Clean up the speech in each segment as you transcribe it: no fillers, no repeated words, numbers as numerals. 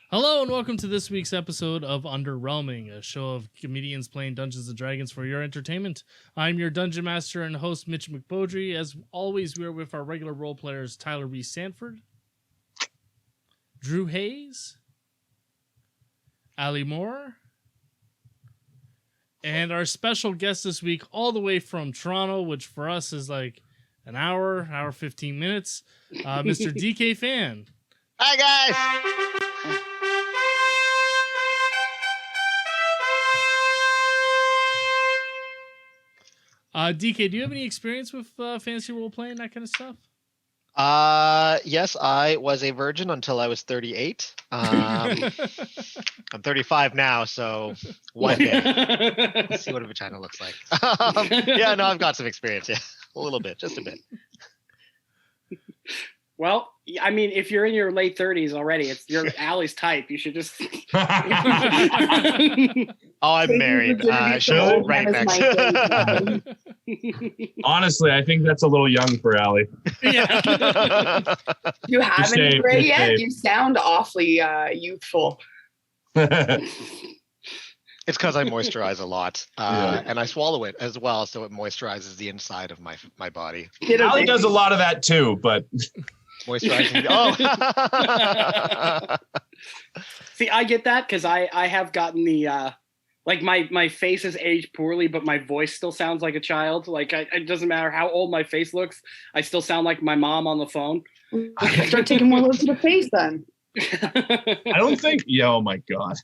Hello and welcome to this week's episode of UnderRealming, a show of comedians playing Dungeons & Dragons for your entertainment. I'm your Dungeon Master and host, Mitch McBeaudry. As always, we are with our regular role players, Tyler-Reis Sanford, Drew Hayes, Allie Moore, and our special guest this week, all the way from Toronto, which for us is like an hour 15 minutes, Mr. DK Phan. Hi, guys. DK, do you have any experience with fantasy role playing, that kind of stuff? Yes, I was a virgin until I was 38. I'm 35 now, so one day. Let's see what a vagina looks like. Yeah, no, I've got some experience. Yeah, a little bit, just a bit. Well, I mean, if you're in your late 30s already, you're Allie's type. You should just. Oh, I'm married. She's right next. Honestly, I think that's a little young for Allie. Yeah. You haven't gray yet? You sound awfully youthful. It's because I moisturize a lot, and I swallow it as well, so it moisturizes the inside of my body. Allie does a lot of that too, but moisturizing. Oh, see, I get that because I have gotten the like my face has aged poorly, but my voice still sounds like a child. Like it doesn't matter how old my face looks, I still sound like my mom on the phone. Start taking more looks at the face then. I don't think. Yeah, oh my god.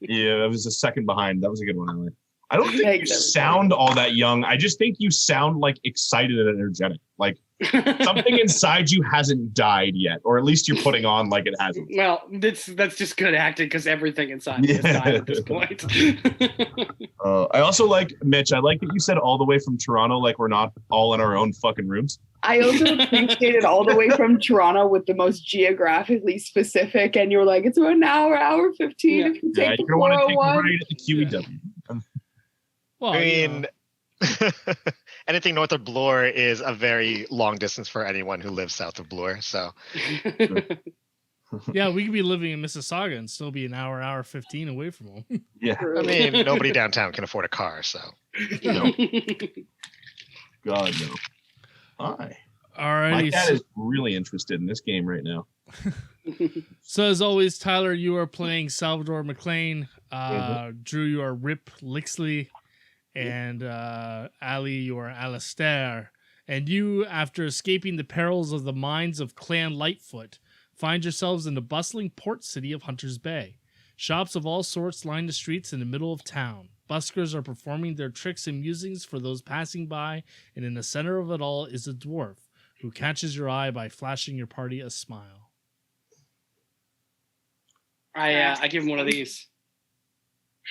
Yeah, that was a second behind. That was a good one, Allie. I don't think you sound all that young. I just think you sound like excited and energetic. Like something inside you hasn't died yet, or at least you're putting on like it hasn't. Well, that's just good acting because everything inside me has died at this point. I also like, Mitch, I like that you said all the way from Toronto, like we're not all in our own fucking rooms. I also appreciated all the way from Toronto with the most geographically specific, and you're like, it's about an hour 15 Yeah. if you take the you're going to take 401. right at the QEW. Well, I mean, anything north of Bloor is a very long distance for anyone who lives south of Bloor. So, yeah, we could be living in Mississauga and still be an hour 15 away from home. Yeah. I mean, nobody downtown can afford a car. So, No. God, no. Hi. Alrighty. My dad is really interested in this game right now. So as always, Tyler, you are playing Salvador McLean. Drew, you are Rip Lixley. And Ali, you are Alistair. And you, after escaping the perils of the mines of Clan Lightfoot, find yourselves in the bustling port city of Hunters Bay. Shops of all sorts line the streets in the middle of town. Buskers are performing their tricks and musings for those passing by, and in the center of it all is a dwarf, who catches your eye by flashing your party a smile. I give him one of these.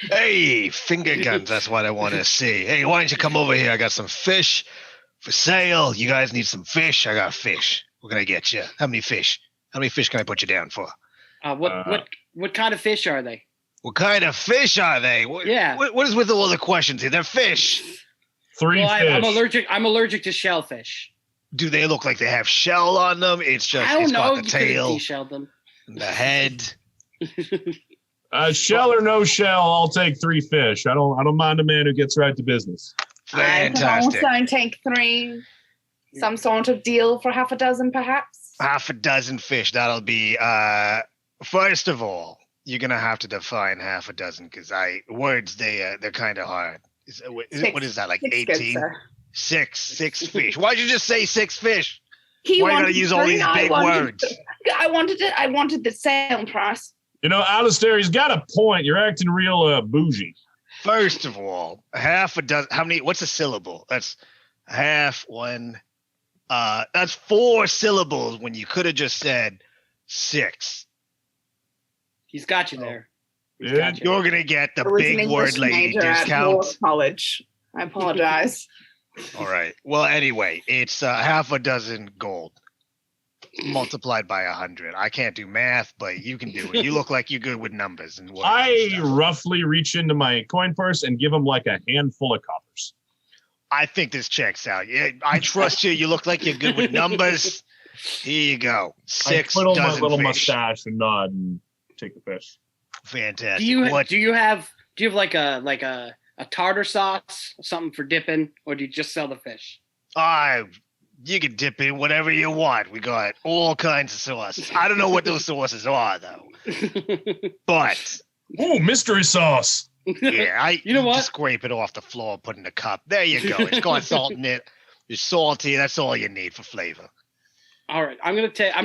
hey, finger guns. That's what I want to see. Hey, why don't you come over here? I got some fish for sale. You guys need some fish? I got fish. What can I get you? How many fish? How many fish can I put you down for? What kind of fish are they? What kind of fish are they? Yeah. What is with all the questions here? They're fish. Three Well, fish. I'm allergic to shellfish. Do they look like they have shell on them? It's just I don't it's know. got the You could have tail, de-shelled them. and the head. Shell or no shell, I'll take 3 fish. I don't mind a man who gets right to business. Fantastic. I take 3. Some sort of deal for half a dozen, perhaps. Half a dozen fish. That'll be. First of all, you're gonna have to define half a dozen because words they're kind of hard. What is that, like 18? 6 fish. Why'd you just say 6 fish? Why you gotta use all these big words? I wanted the sale price. You know, Alistair, he's got a point. You're acting real bougie. First of all, half a dozen. How many? What's a syllable? That's half one. That's 4 syllables when you could have just said 6. He's got you there. Yeah. You're gonna get the I was an big English word lady major at Moore discount. College. I apologize. All right. Well, anyway, it's half a dozen gold multiplied by 100. I can't do math, but you can do it. You look like you're good with numbers and words. I roughly reach into my coin purse and give him like a handful of coppers. I think this checks out. Yeah, I trust you. You look like you're good with numbers. Here you go. 6 I twiddle my dozen little fish. mustache and nod and take the fish. Fantastic. Do you have like a tartar sauce, something for dipping, or do you just sell the fish? You can dip in whatever you want. We got all kinds of sauces. I don't know what those sauces are though. But Oh, mystery sauce. yeah, You know what? Just scrape it off the floor, put it in a cup. There you go. It's got salt in it. It's salty. That's all you need for flavor. All right, I'm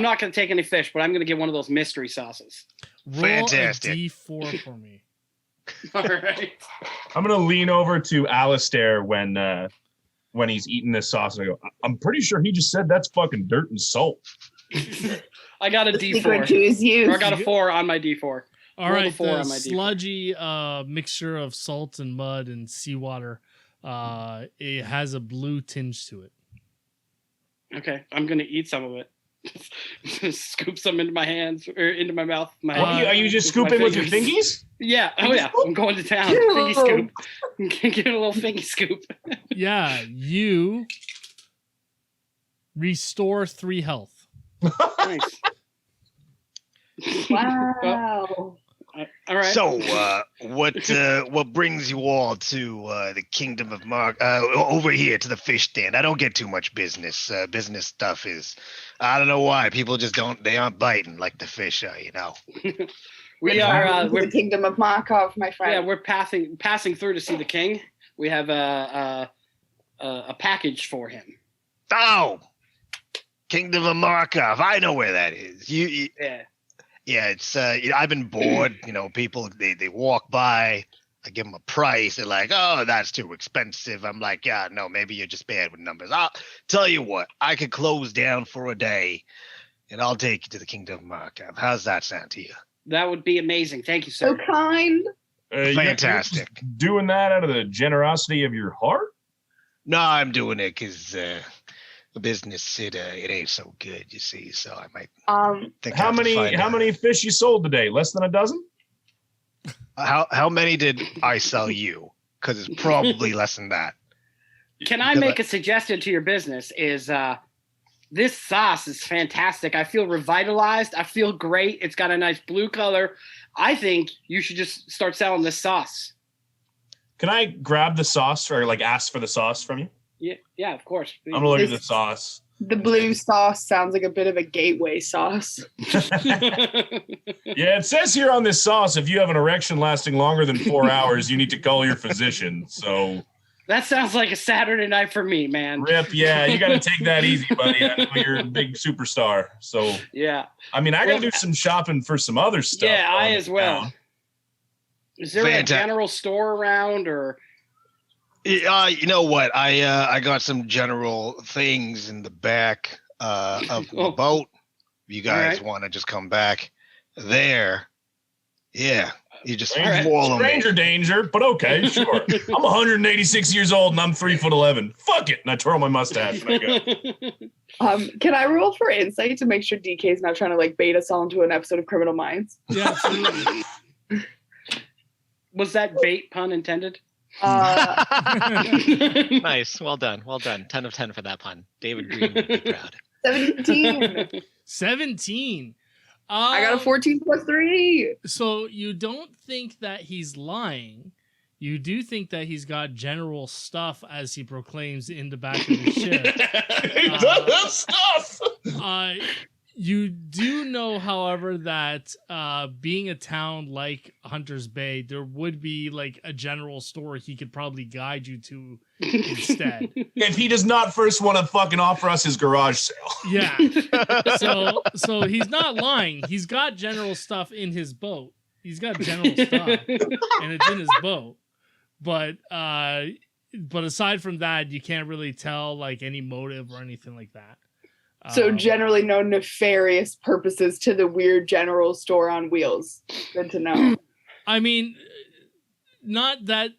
not gonna take any fish, but I'm gonna get one of those mystery sauces. Roll Fantastic. a D4 for me. All right. I'm gonna lean over to Alistair when he's eating this sauce, and I go, I'm pretty sure he just said that's fucking dirt and salt. I got a The D4. secret to his use. Or I got a 4 on my D4. All Roll right, the 4 the on my D4. sludgy mixture of salt and mud and seawater, it has a blue tinge to it. Okay, I'm gonna eat some of it. Scoop some into my hands or into my mouth. Are you just with my scooping with your fingers. fingies? Yeah. Oh yeah. I'm going to town. Fingy scoop. Get a little fingy scoop. Yeah, you restore 3 health. Nice. Wow. All right. So, what brings you all to the Kingdom of Mark over here to the fish stand? I don't get too much business. Business stuff is, I don't know why people just they aren't biting like the fish are. You know. we're the Kingdom of Markov, my friend. yeah, we're passing through to see the king. We have a package for him. Oh, Kingdom of Markov. I know where that is. Yeah. Yeah, it's I've been bored. You know, people they walk by, I give them a price. They're like, "Oh, that's too expensive." I'm like, "Yeah, no, maybe you're just bad with numbers." I'll tell you what, I could close down for a day, and I'll take you to the Kingdom of Markov. How's that sound to you? That would be amazing. Thank you, So sir. kind. Fantastic. You're just doing that out of the generosity of your heart? No, I'm doing it because the business it ain't so good, you see. So I might think. How many fish you sold today? Less than a dozen? How many did I sell you? Because it's probably less than that. Can I make a suggestion to your business? Is this sauce is fantastic. I feel revitalized. I feel great. It's got a nice blue color. I think you should just start selling this sauce. Can I grab the sauce or like ask for the sauce from you? Yeah, of course. I'm gonna look at the sauce. The blue sauce sounds like a bit of a gateway sauce. Yeah, it says here on this sauce, if you have an erection lasting longer than 4 hours, you need to call your physician. So That sounds like a Saturday night for me, man. Rip, yeah, you got to take that easy, buddy. I know you're a big superstar. So Yeah. I mean, I got to do some shopping for some other stuff. Yeah, I as well. Town. Is there a general store around or? You know what? I got some general things in the back of the boat. If you guys want to just come back there, yeah, you just follow stranger me. danger, but okay, sure. I'm 186 years old and I'm 3'11". Fuck it, and I twirl my mustache and I go. Can I roll for insight to make sure DK's not trying to like bait us all into an episode of Criminal Minds? Yeah, absolutely. Was that bait, pun intended? Nice. Well done. 10 of 10 for that pun. David Green would be proud. 17. 17. I got a 14 plus 3. So you don't think that he's lying. You do think that he's got general stuff as he proclaims in the back of the ship. He does have stuff. You do know, however, that being a town like Hunter's Bay, there would be like a general store he could probably guide you to instead. If he does not first want to fucking offer us his garage sale. Yeah. So he's not lying. He's got general stuff in his boat. He's got general stuff, and it's in his boat. But aside from that, you can't really tell like any motive or anything like that. So generally no nefarious purposes to the weird general store on wheels. Good to know. I mean, not that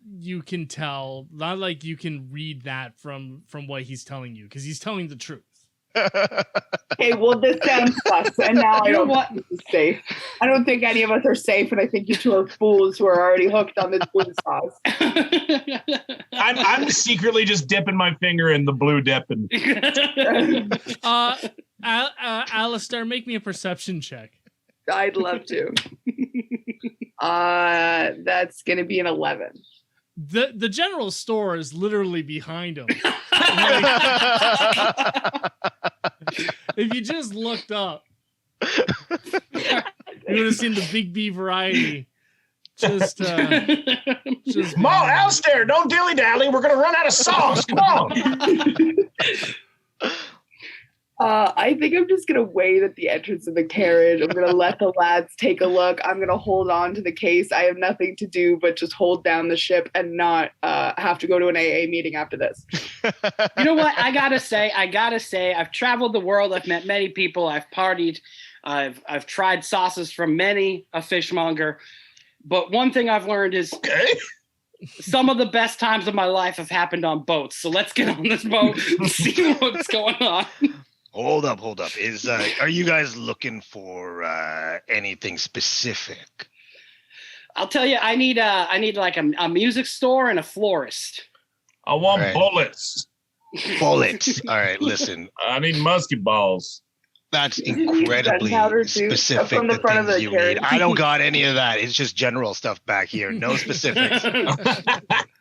you can tell, not like you can read that from what he's telling you, because he's telling the truth. Okay, well, this sounds sus, and now I don't know what is safe. I don't think any of us are safe, and I think you two are fools who are already hooked on this blue sauce. I'm secretly just dipping my finger in the blue dip and. Alistair, make me a perception check. I'd love to. That's gonna be an 11. The general store is literally behind him. If you just looked up, you would have seen the Big B variety. Just Come on, Alistair, don't dilly dally. We're gonna run out of sauce. Come on. I think I'm just gonna wait at the entrance of the carriage. I'm gonna let the lads take a look. I'm gonna hold on to the case. I have nothing to do but just hold down the ship and not have to go to an AA meeting after this. You know what? I gotta say, I've traveled the world. I've met many people. I've partied. I've tried sauces from many a fishmonger. But one thing I've learned is some of the best times of my life have happened on boats. So let's get on this boat and see what's going on. Hold up. Are you guys looking for anything specific? I'll tell you, I need like a music store and a florist. I want bullets. Bullets. All right, listen. I need musket balls. That's incredibly specific. From the the front of things the you carriage. need. I don't got any of that. It's just general stuff back here. No specifics.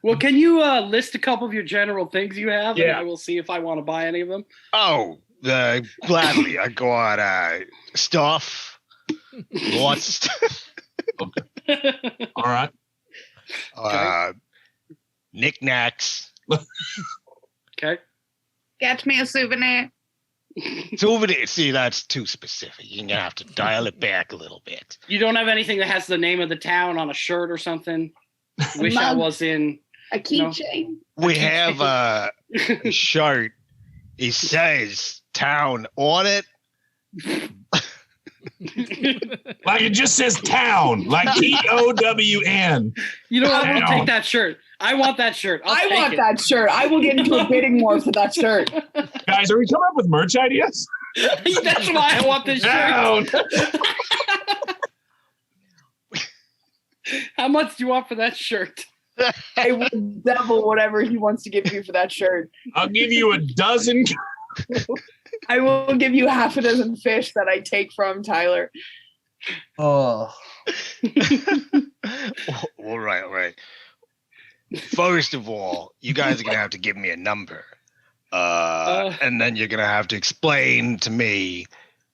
Well, can you list a couple of your general things you have? Yeah. And I will see if I want to buy any of them. Oh, gladly. I got stuff. Lots of stuff. All right. Knickknacks. Okay. Get me a souvenir. Souvenir. See, that's too specific. You're gonna have to dial it back a little bit. You don't have anything that has the name of the town on a shirt or something? Wish I was in. A keychain. We have a shirt. It says town on it. Like it just says town, like TOWN. You know what? I will Town. take that shirt. I want that shirt. I want that shirt. I will get into a bidding war for that shirt. Guys, are we coming up with merch ideas? That's why I want this Down. shirt. How much do you want for that shirt? I will double whatever he wants to give you for that shirt. I'll give you a dozen. I will give you half a dozen fish that I take from Tyler. Oh. All right. First of all, you guys are gonna have to give me a number, and then you're gonna have to explain to me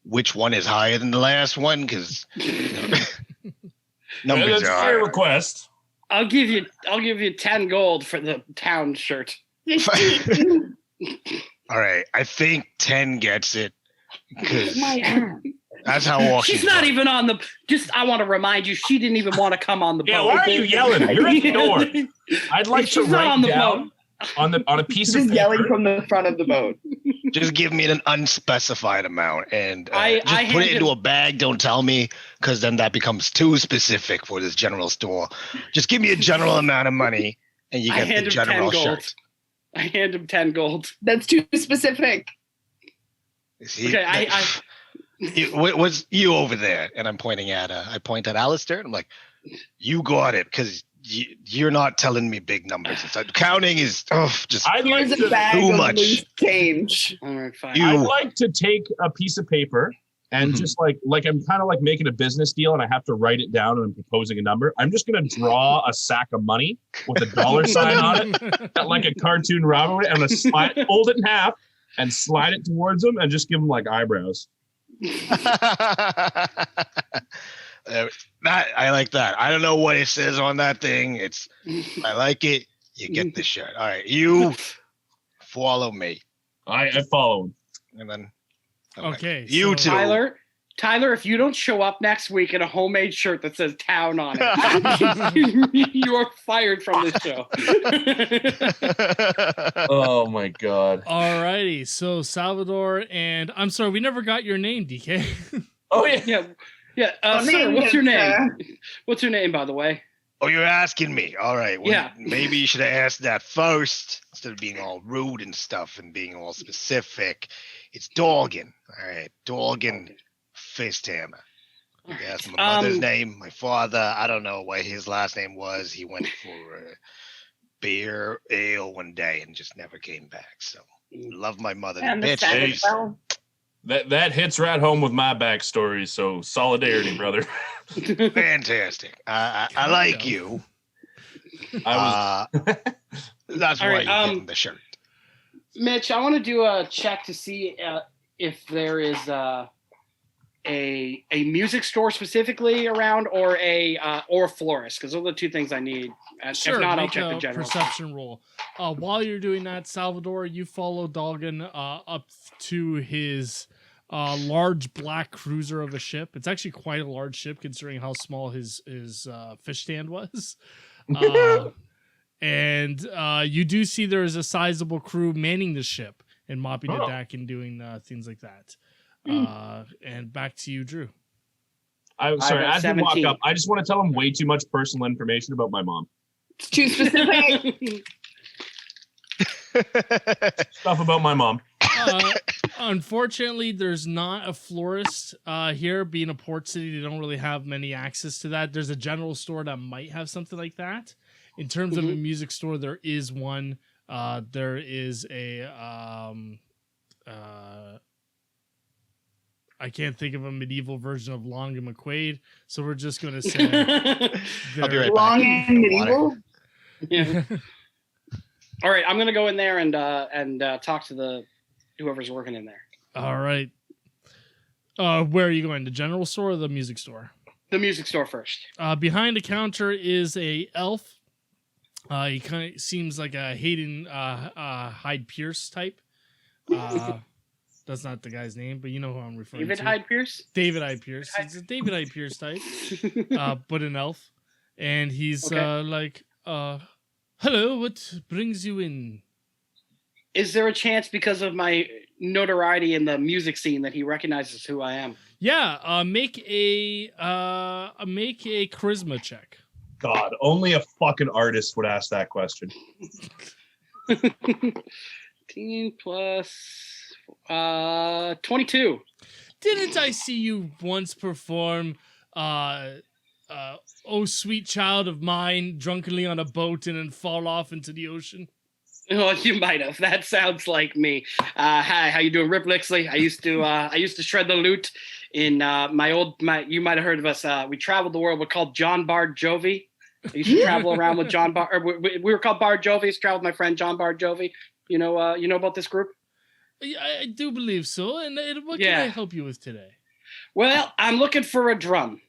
which one is higher than the last one, because numbers That's are a fair higher. request. I'll give you 10 gold for the town shirt. All right, I think 10 gets it, because My arm. that's how walking. She's not even on the. I want to remind you, she didn't even want to come on the boat. Yeah, why are you yelling? You're at the door. I'd like to She's not write on the down on a piece of Just paper. yelling from the front of the boat. Just give me an unspecified amount, and I just put it handed- into a bag. Don't tell me, because then that becomes too specific for this general store. Just give me a general amount of money, and you I get hand the him 10 general gold. shirt. I hand him 10 gold. That's too specific. See, Okay, what's you over there? And I'm pointing at I point at Alistair, and I'm like, you got it, because you're not telling me big numbers. It's like, counting is just I'd like Here's a to. bag too of much. loose change. All right, fine. You- I'd like to take a piece of paper and Mhm. just like I'm kind of like making a business deal, and I have to write it down, and I'm proposing a number. I'm just gonna draw a sack of money with a dollar sign on it, like a cartoon robber. I'm gonna fold it in half and slide it towards them, and just give them like eyebrows. That I like that. I don't know what it says on that thing. I like it. You get the shirt. All right, you follow me, I follow him. and then Okay, you so- two. Tyler, if you don't show up next week in a homemade shirt that says town on it, you are fired from this show. Oh my god. Alrighty, so Salvador and I'm sorry, we never got your name, DK. Oh yeah. Yeah. Sir, what's your name? What's your name, by the way? Oh, you're asking me. All right. Well, Yeah. maybe you should have asked that first instead of being all rude and stuff and being all specific. It's Dorgan. All right. Dorgan Fisthammer. You asked my mother's name, my father. I don't know what his last name was. He went for beer, ale one day and just never came back. So love my mother. And the Bitch. Savage Bell. That hits right home with my backstory. So solidarity, brother. Fantastic. I like you. I was. That's All why right, you're getting the shirt. Mitch, I want to do a check to see if there is a music store specifically around, or a florist, because those are the two things I need. Sure, if not, I'll make check the a general. perception roll. While you're doing that, Salvador, you follow Dolgan up to his large black cruiser of a ship. It's actually quite a large ship considering how small his fish stand was. And you do see there is a sizable crew manning the ship and mopping the deck and doing things like that. And back to you, Drew. I'm sorry. As we walk up, I just want to tell him way too much personal information about my mom. It's too specific. Stuff about my mom. Unfortunately, there's not a florist here. Being a port city, they don't really have many access to that. There's a general store that might have something like that. In terms of a music store, there is one. There is a I can't think of a medieval version of Long and McQuaid, so we're just going to say I'll be right Long back. and medieval. Yeah. All right, I'm gonna go in there and talk to the whoever's working in there. All right. Where are you going? The general store or the music store? The music store first. Behind the counter is a elf. He kind of seems like a Hayden Hyde Pierce type. That's not the guy's name, but you know who I'm referring David to. Hyde Pierce? David Hyde Pierce. It's a David Hyde Pierce type, but an elf. And he's like, hello, what brings you in? Is there a chance, because of my notoriety in the music scene, that he recognizes who I am? Yeah, make a charisma check. God, only a fucking artist would ask that question. 18 plus 22. Didn't I see you once perform Oh Sweet Child of Mine drunkenly on a boat and then fall off into the ocean? Oh, you might have. That sounds like me. Hi, how you doing, Rip Lixley? I used to shred the loot in you might have heard of us. We traveled the world. We're called John Bar Jovi. I used to travel around with John Bar. We were called Bar Jovi. I traveled with my friend John Bar Jovi. You know about this group? I do believe so. And what can I help you with today? Well, I'm looking for a drum.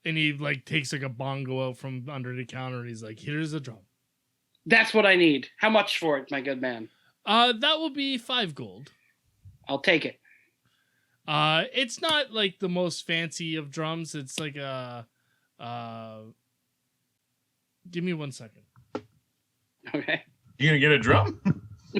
And he takes a bongo out from under the counter. And he's like, "Here's a drum." That's what I need. How much for it, my good man? That will be 5 gold. I'll take it. It's not the most fancy of drums. It's like a. Give me 1 second. Okay. You gonna get a drum?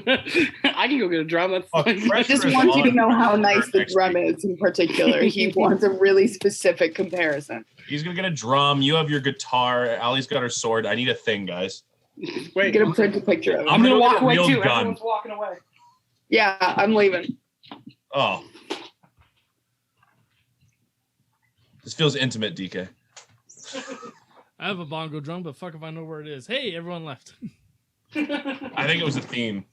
I can go get a drum. That's fine. I just want you to know how nice the drum is in particular. He wants a really specific comparison. He's gonna get a drum. You have your guitar. Allie's got her sword. I need a thing, guys. Wait, get a print a picture of it. I'm gonna walk away real too. gun. Everyone's walking away. Yeah, I'm leaving. Oh. This feels intimate, DK. I have a bongo drum, but fuck if I know where it is. Hey, everyone left. I think it was a theme.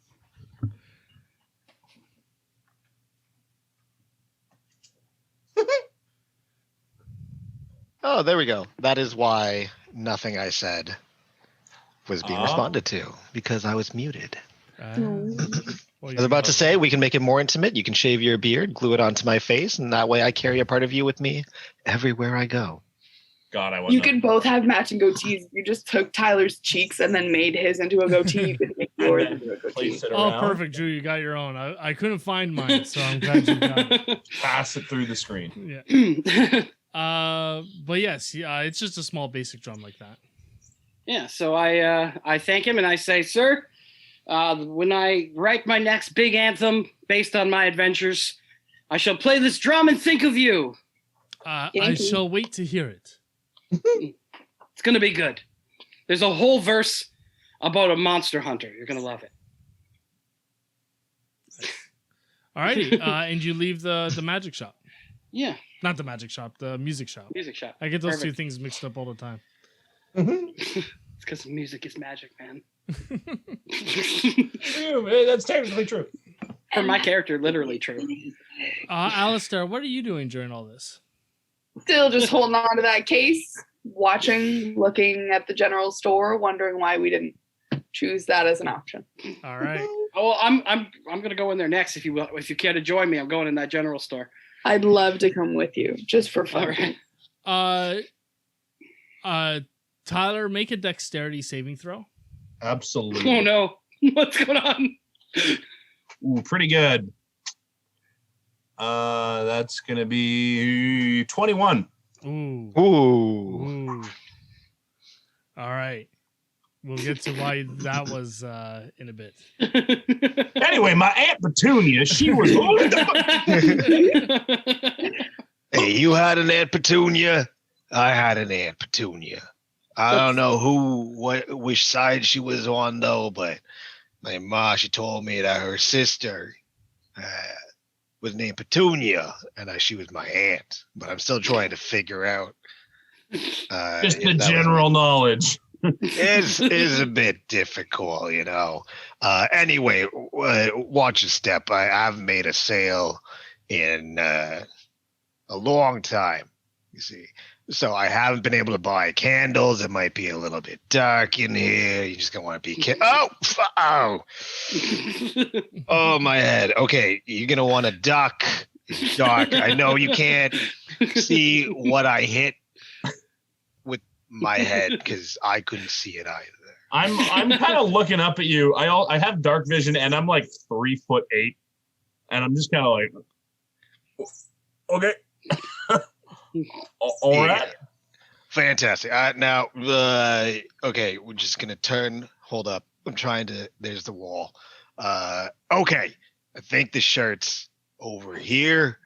Oh, there we go. That is why nothing I said was being responded to, because I was muted. I was about to say, we can make it more intimate. You can shave your beard, glue it onto my face, and that way I carry a part of you with me everywhere I go. God, I want. You can both have matching goatees. You just took Tyler's cheeks and then made his into a goatee. You could make yours into a goatee. Oh, perfect, Drew. You got your own. I couldn't find mine, so I'm glad you got it. Pass it through the screen. Yeah. But yes, it's just a small basic drum like that. Yeah. So I thank him and I say, sir, when I write my next big anthem based on my adventures, I shall play this drum and think of you. I shall wait to hear it. It's gonna be good. There's a whole verse about a monster hunter. You're gonna love it. Alrighty, and you leave the magic shop. Yeah. Not the magic shop, the music shop. Music shop. I get those two things mixed up all the time. It's because music is magic, man. That's technically true. For my character, literally true. Alistair, what are you doing during all this? Still just holding on to that case, watching, looking at the general store, wondering why we didn't choose that as an option. All right. Oh, I'm gonna go in there next if you care to join me. I'm going in that general store. I'd love to come with you, just for fun. All right. Tyler, make a dexterity saving throw. Absolutely. Oh no, what's going on? Ooh, pretty good. That's gonna be 21. Ooh. Ooh. All right. We'll get to why that was in a bit. Anyway, my Aunt Petunia, she was. Hey, you had an Aunt Petunia. I had an Aunt Petunia. I don't know which side she was on though, but my ma, she told me that her sister was named Petunia, and she was my aunt. But I'm still trying to figure out. Just the general knowledge. is a bit difficult, you know. Anyway, watch your step. I haven't made a sale in a long time, you see. So I haven't been able to buy candles. It might be a little bit dark in here. You're just gonna want to be oh, my head. Okay, you're gonna want to duck. It's dark. I know you can't see what I hit with my head because I couldn't see it either. I'm kind of looking up at you. I have dark vision and I'm like 3'8", and I'm just kind of like, okay. All right. Fantastic. Now, okay, we're just gonna turn. Hold up. I'm trying to. There's the wall. Okay, I think the shirt's over here.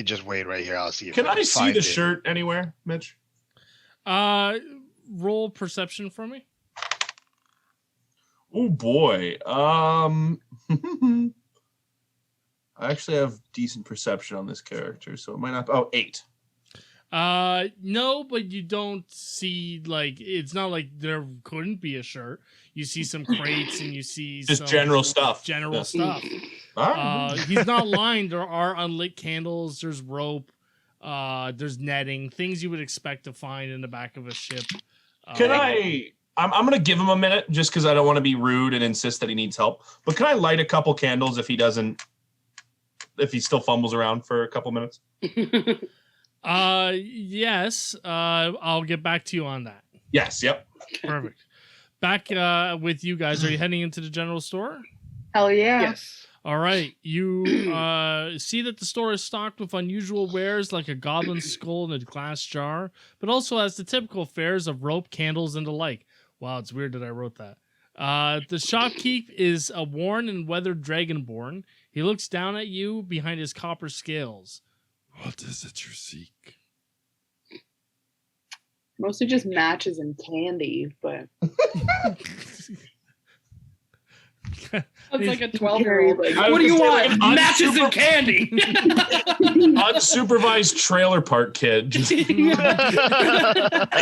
Just wait right here. I'll see if Can I see the it. shirt anywhere, Mitch? Roll perception for me. Oh boy. I actually have decent perception on this character, so it might not. 8. No, but you don't see, like, it's not like there couldn't be a shirt. You see some crates and you see just general stuff. General stuff. Right. He's not lying. There are unlit candles. There's rope. There's netting. Things you would expect to find in the back of a ship. I'm going to give him a minute just because I don't want to be rude and insist that he needs help. But can I light a couple candles if he still fumbles around for a couple minutes? Yes. I'll get back to you on that. Yes. Yep. Perfect. Back with you guys. Are you heading into the general store? Hell yeah. Yes. All right. You see that the store is stocked with unusual wares like a goblin skull in a glass jar, but also has the typical fares of rope, candles, and the like. Wow, it's weird that I wrote that. The shopkeep is a worn and weathered dragonborn. He looks down at you behind his copper scales. What is it you seek? Mostly just matches and candy, but It's like a 12-year-old. Like, what do you want? Matches and candy. Unsupervised trailer park kid. Hey,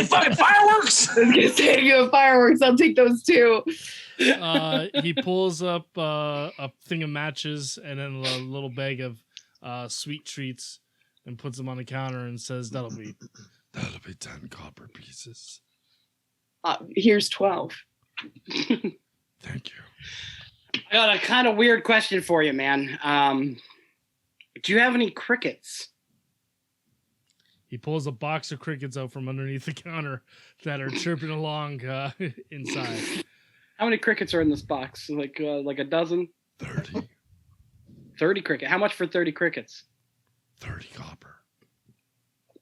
fucking fireworks! I was gonna say, if you have fireworks, I'll take those too. He pulls up a thing of matches and then a little bag of sweet treats and puts them on the counter and says, That'll be 10 copper pieces. Here's 12. Thank you. I got a kind of weird question for you, man. Do you have any crickets? He pulls a box of crickets out from underneath the counter that are chirping along inside. How many crickets are in this box? Like a dozen? 30. 30 cricket. How much for 30 crickets? 30 copper.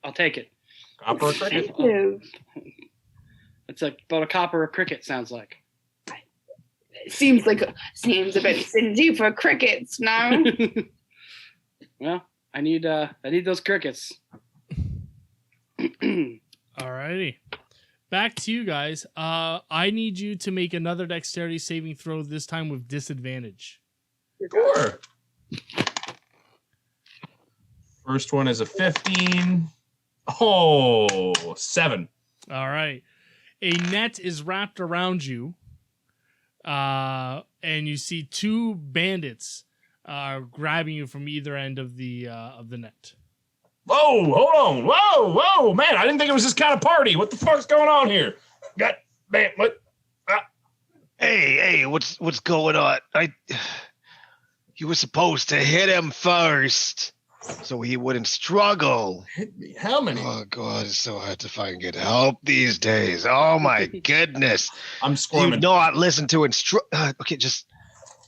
I'll take it. Copper or cricket? Thank you. It's about a copper a cricket, sounds like. Seems a bit stingy for crickets now. Well, I need those crickets. Alrighty. back to you guys. I need you to make another dexterity saving throw, this time with disadvantage. Sure. First one is a 15. Oh, 7. All right. A net is wrapped around you, and you see 2 bandits grabbing you from either end of the net. Whoa, hold on. Whoa, man. I didn't think it was this kind of party. What the fuck's going on here? Man, what? Hey, what's going on? You were supposed to hit him first, so he wouldn't struggle. Hit me. How many? Oh God, it's so hard to fucking get help these days. Oh my goodness. I'm squirming. You not listen to okay, just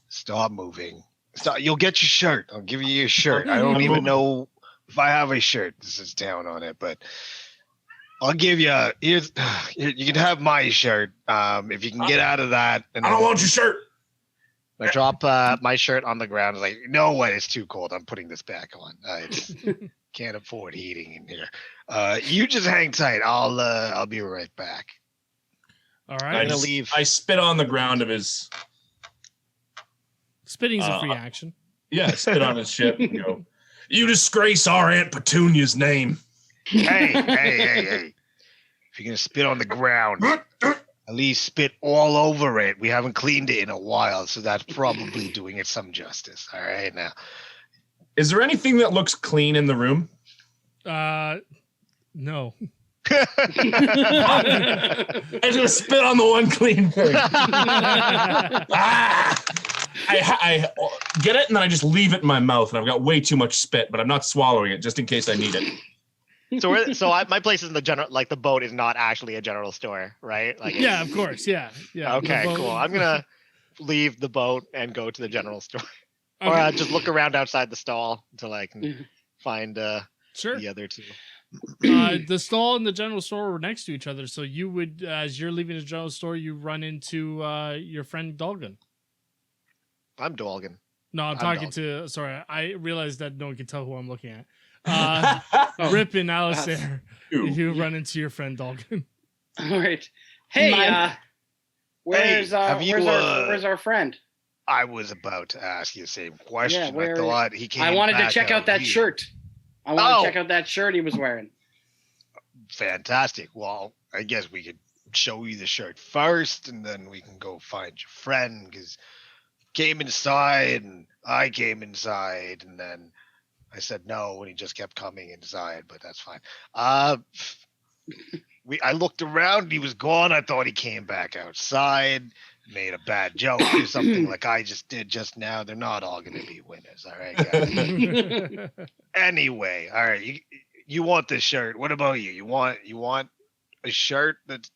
stop moving. Stop. You'll get your shirt. I'll give you your shirt. I don't even know if I have a shirt. This is down on it, but I'll give you. You can have my shirt. If you can get out of that. And I don't want your shirt. I drop my shirt on the ground. Like, you know what? It's too cold. I'm putting this back on. Can't afford heating in here. You just hang tight. I'll be right back. All right. I'm gonna leave. I spit on the ground of his. Spitting's a free action. Yeah, I spit on his shit and go, "You disgrace our Aunt Petunia's name." Hey. If you're gonna spit on the ground, at least spit all over it. We haven't cleaned it in a while, so that's probably doing it some justice. All right, now. Is there anything that looks clean in the room? No. I just spit on the one clean thing. I get it, and then I just leave it in my mouth, and I've got way too much spit, but I'm not swallowing it just in case I need it. My place is in the general, like the boat is not actually a general store, right? Like, yeah, of course, yeah. Okay, cool. I'm gonna leave the boat and go to the general store, Okay. or just look around outside the stall until I can find the other two. The stall and the general store were next to each other, so you would, as you're leaving the general store, you run into your friend Dolgan. I'm Dolgan. No, I'm talking Dolgan. to. Sorry, I realized that no one can tell who I'm looking at. Rip and Alistair, you run into your friend Dolgan. All right. Hey, where's our friend? I was about to ask you the same question. Yeah, I thought he came. I wanted to check out that shirt. I want to check out that shirt he was wearing. Fantastic. Well, I guess we could show you the shirt first, and then we can go find your friend, because came inside and I came inside, and then I said no when he just kept coming inside, but that's fine. I looked around and he was gone. I thought he came back outside, made a bad joke or something like I just did just now. They're not all going to be winners. All right, guys. Anyway, all right. You want this shirt. What about you? You want a shirt that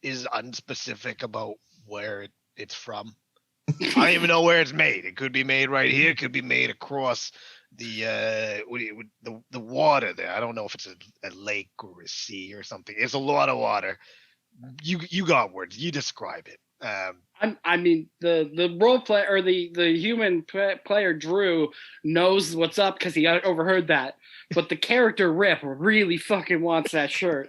is unspecific about where it's from? I don't even know where it's made. It could be made right here. It could be made across the water there. I don't know if it's a lake or a sea or something. It's a lot of water. You got words. You describe it. I mean, the role player or the human player Drew knows what's up because he overheard that. But the character Rip really fucking wants that shirt.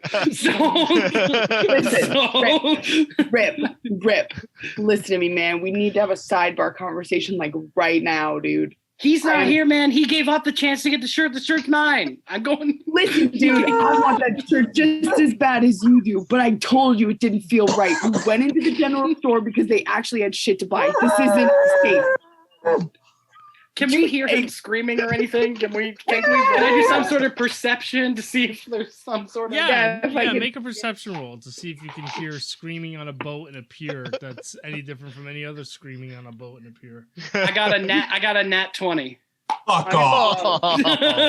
Rip. Listen to me, man. We need to have a sidebar conversation like right now, dude. He's not here, man. He gave up the chance to get the shirt. The shirt's mine. I'm going. Listen, dude. I want that shirt just as bad as you do. But I told you it didn't feel right. We went into the general store because they actually had shit to buy. This isn't safe. Can we hear him screaming or anything? Can I do some sort of perception to see if there's some sort of... Make a perception roll to see if you can hear screaming on a boat in a pier that's any different from any other screaming on a boat in a pier. I got a nat 20. Fuck off.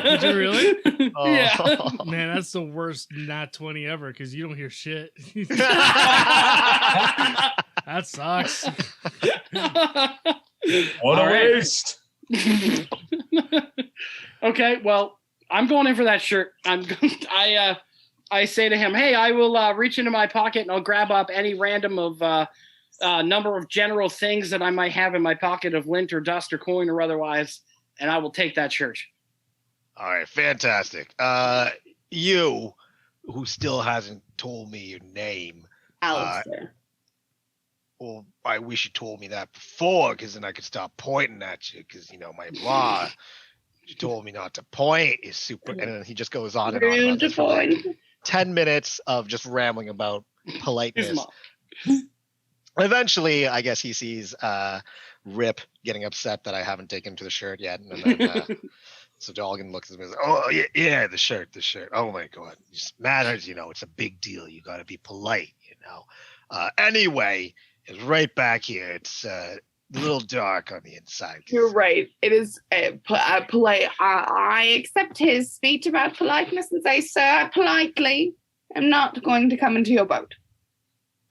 Did you really? Yeah. Man, that's the worst nat 20 ever because you don't hear shit. That sucks. What a waste. Okay, well, I'm going in for that shirt. I say to him, hey, I will reach into my pocket and I'll grab up any random of number of general things that I might have in my pocket of lint or dust or coin or otherwise, and I will take that shirt. All right, fantastic. You, who still hasn't told me your name, Alistair. Well, I wish you told me that before, because then I could stop pointing at you, because, my law. You told me not to point is super. And then he just goes on and on about this for like 10 minutes of just rambling about politeness. Eventually, I guess he sees Rip getting upset that I haven't taken him to the shirt yet. And then so Dolgan looks at me and says, oh, yeah, the shirt. Oh, my God. It just matters, it's a big deal. You got to be polite, Anyway, it's right back here. It's a little dark on the inside. You're right. It is polite. I accept his speech about politeness and say, sir, I politely am not going to come into your boat.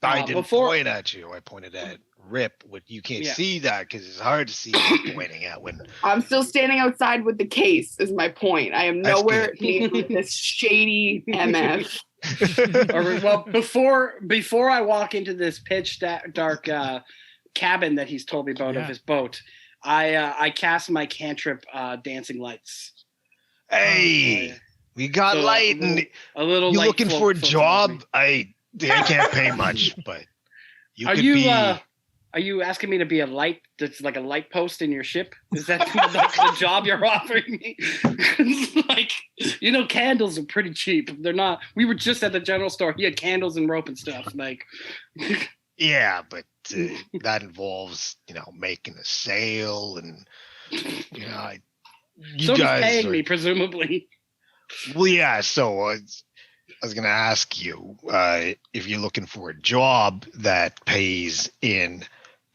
I didn't point at you. I pointed at Rip. You can't see that because it's hard to see what you're pointing at when. I'm still standing outside with the case. Is my point. I am nowhere near this shady MF. Well, before I walk into this pitch dark cabin that he's told me about of his boat, I cast my cantrip dancing lights. Hey, we got light and a little. You looking for a job? I can't pay much, but are you asking me to be a light that's like a light post in your ship? Is that the job you're offering me? Candles are pretty cheap. They're not. We were just at the general store. He had candles and rope and stuff. Yeah, but that involves, making a sale and, you guys paying me, presumably. Well, yeah. So I was going to ask you if you're looking for a job that pays in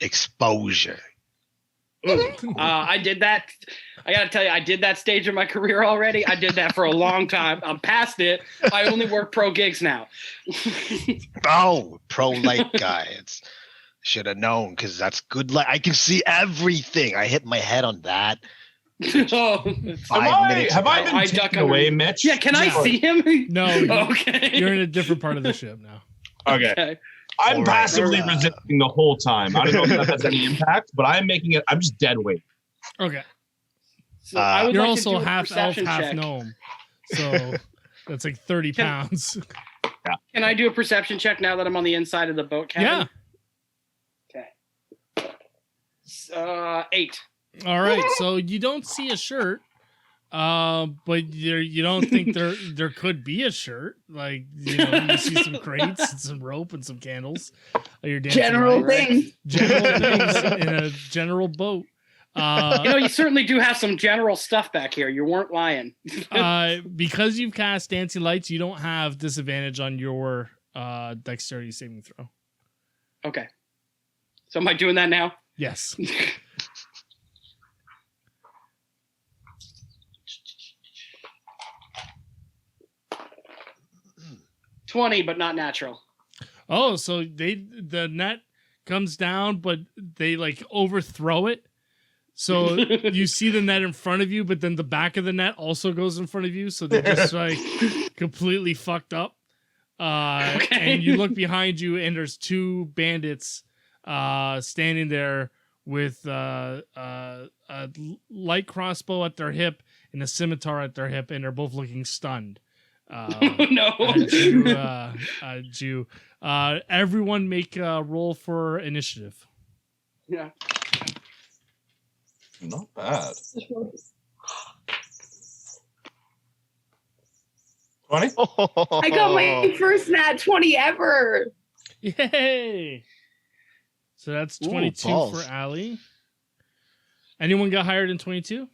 exposure. I did that. I got to tell you, I did that stage of my career already. I did that for a long time. I'm past it. I only work pro gigs now. Oh, pro light guy. Should have known because that's good light. I can see everything. I hit my head on that. 5 minutes. Have I been taken away, Mitch? Yeah, can I see him? No. Okay. You're in a different part of the ship now. Okay. I'm passively resisting the whole time. I don't know if that has any impact, but I'm just dead weight. Okay. So you're also half elf, half gnome. So that's like 30 pounds. Yeah. Can I do a perception check now that I'm on the inside of the boat cabin? Yeah. Okay. 8. All right. So you don't see a shirt. But you don't think there could be a shirt, like you see some crates and some rope and some candles. General things in a general boat. You certainly do have some general stuff back here. You weren't lying. Because you've cast dancing lights, you don't have disadvantage on your dexterity saving throw. Okay. So am I doing that now? Yes. 20, but not natural. Oh, so the net comes down, but they overthrow it. So you see the net in front of you, but then the back of the net also goes in front of you. So they're just completely fucked up. And you look behind you, and there's 2 bandits standing there with a light crossbow at their hip and a scimitar at their hip, and they're both looking stunned. No. Jew. Everyone make a roll for initiative. Yeah. Not bad. 20? I got my first nat 20 ever. Yay! So that's 22 for Allie. Anyone got higher than 22?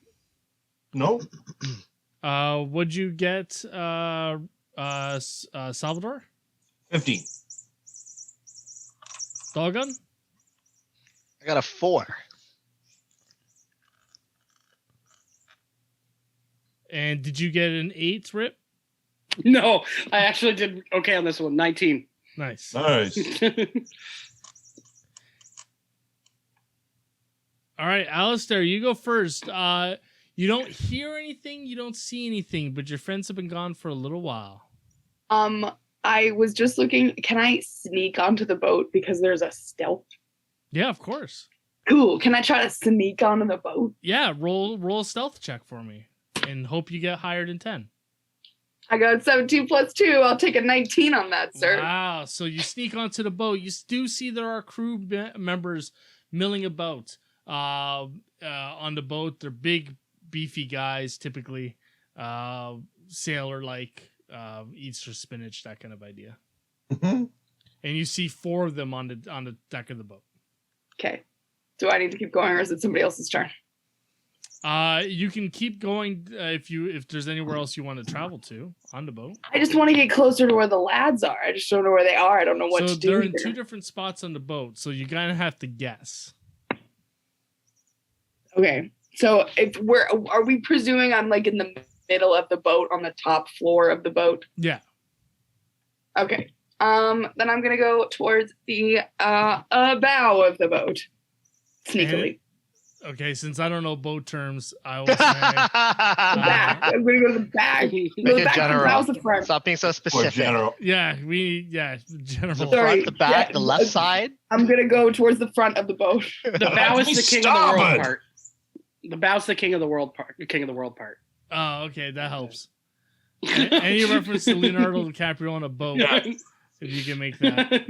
No. Would you get Salvador? 15. Doggone? I got a 4. And did you get an 8, Rip? No, I actually did okay on this one. 19. Nice. All right, Alistair, you go first. You don't hear anything, you don't see anything, but your friends have been gone for a little while. I was just looking. Can I sneak onto the boat because there's a stealth? Yeah, of course. Cool. Can I try to sneak onto the boat? Yeah, roll a stealth check for me, and hope you get higher than 10. I got 17 plus 2. I'll take a 19 on that, sir. Wow. So you sneak onto the boat. You do see there are crew members milling about on the boat. They're big, beefy guys, typically. Sailor-like, eats for spinach, that kind of idea. And you see 4 of them on the deck of the boat. Okay. Do I need to keep going, or is it somebody else's turn? You can keep going if there's anywhere else you want to travel to on the boat. I just want to get closer to where the lads are. I just don't know where they are. I don't know what to do. So they're in 2 different spots on the boat, so you kind of have to guess. Okay. So are we presuming I'm like in the middle of the boat on the top floor of the boat? Yeah. Okay. Then I'm gonna go towards the bow of the boat. Sneakily. Okay, since I don't know boat terms, I will say back. I'm gonna go to the back. Make it general. The front. Stop being so specific. General. Yeah, general. The front, the back, the left side. I'm gonna go towards the front of the boat. The bow is the king of the world part. The bow's the king of the world part. The king of the world part. Oh, okay, that helps. Any reference to Leonardo DiCaprio on a boat, if you can make that.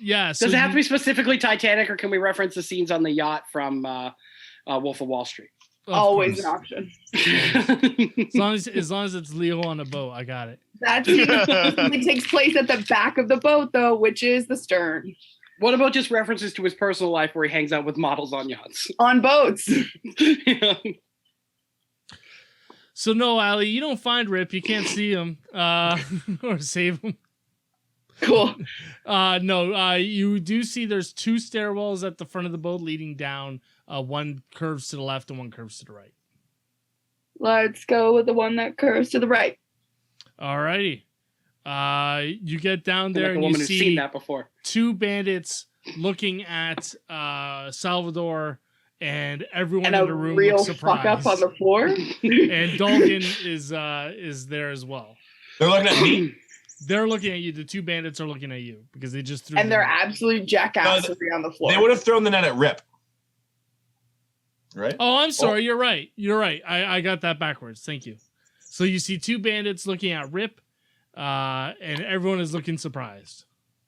Yeah. So does it have to be specifically Titanic, or can we reference the scenes on the yacht from Wolf of Wall Street? Always an option. as long as it's Leo on a boat, I got it. That it takes place at the back of the boat, though, which is the stern. What about just references to his personal life where he hangs out with models on yachts? On boats. Yeah. So no, Allie, you don't find Rip. You can't see him or save him. Cool. No, you do see there's 2 stairwells at the front of the boat leading down. One curves to the left and one curves to the right. Let's go with the one that curves to the right. Alrighty. You get down there and you see seen that before. 2 bandits looking at Salvador, and everyone and in the room real looks surprised. Fuck up on the floor. And Dalton is there as well. They're looking at me. They're looking at you. The 2 bandits are looking at you because they just threw. And they're absolute jackassery on the floor. They would have thrown the net at Rip. Right? Oh, I'm sorry. You're right. I got that backwards. Thank you. So you see 2 bandits looking at Rip, and everyone is looking surprised.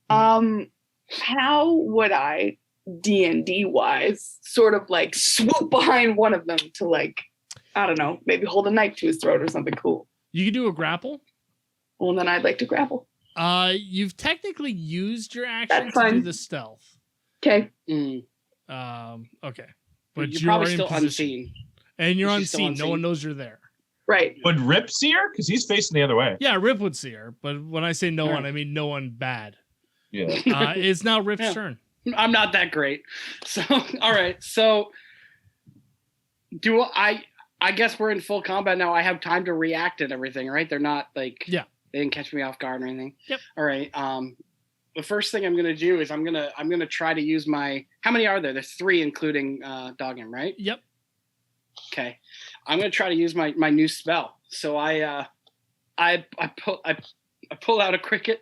How would I, D&D wise, sort of like swoop behind one of them to like, I don't know, maybe hold a knife to his throat or something cool? You can do a grapple. Well, then I'd like to grapple. You've technically used your action That's to fine. do the stealth. Okay. Okay. But you're you're probably still position. unseen. And you're She's still unseen. No unseen. one knows you're there. Right. Would Rip see her? Because he's facing the other way. Yeah, Rip would see her. But when I say no Right. one, I mean no one bad. Yeah. It's now Rip's Yeah. turn. I'm not that great. So, all right. So, I guess we're in full combat now. I have time to react and everything, right? They're not like, Yeah. they didn't catch me off guard or anything. Yep. All right. The first thing I'm gonna do is I'm gonna try to use my. How many are there? There's 3, including Doggin, right? Yep. Okay. I'm gonna try to use my new spell. So I pull out a cricket,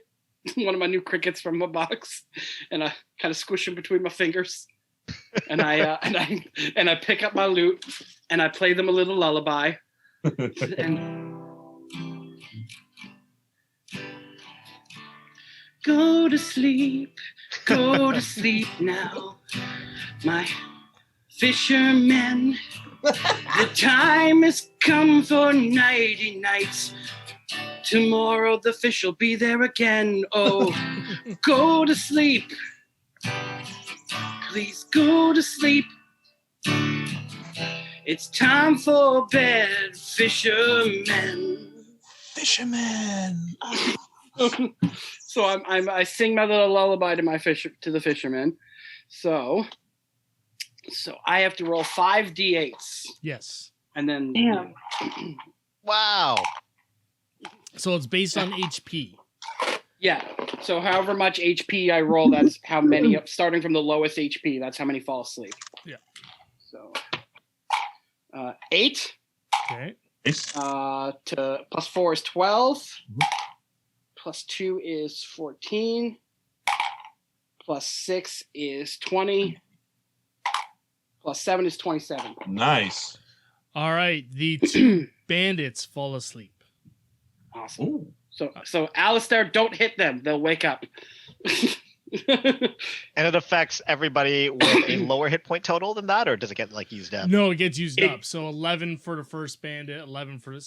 one of my new crickets from my box, and I kind of squish them between my fingers, and I pick up my lute and I play them a little lullaby, and go to sleep now, my fishermen. The time has come for nighty nights. Tomorrow the fish will be there again. Oh, go to sleep. Please go to sleep. It's time for bed, fishermen. Fisherman. So I sing my little lullaby to the fishermen. So I have to roll 5 d8s. Yes. And then Damn. Wow. So it's based on HP. Yeah. So however much HP I roll, that's how many, starting from the lowest HP, that's how many fall asleep. Yeah. So 8 Okay. to plus 4 is 12. Plus 2 is 14. Plus 6 is 20. Plus 7 is 27. Nice. All right, the two bandits fall asleep. Awesome. Ooh. So Alistair, don't hit them. They'll wake up. And it affects everybody with a lower hit point total than that, or does it get like used up? No, it gets used up. So 11 for the first bandit, 11 for the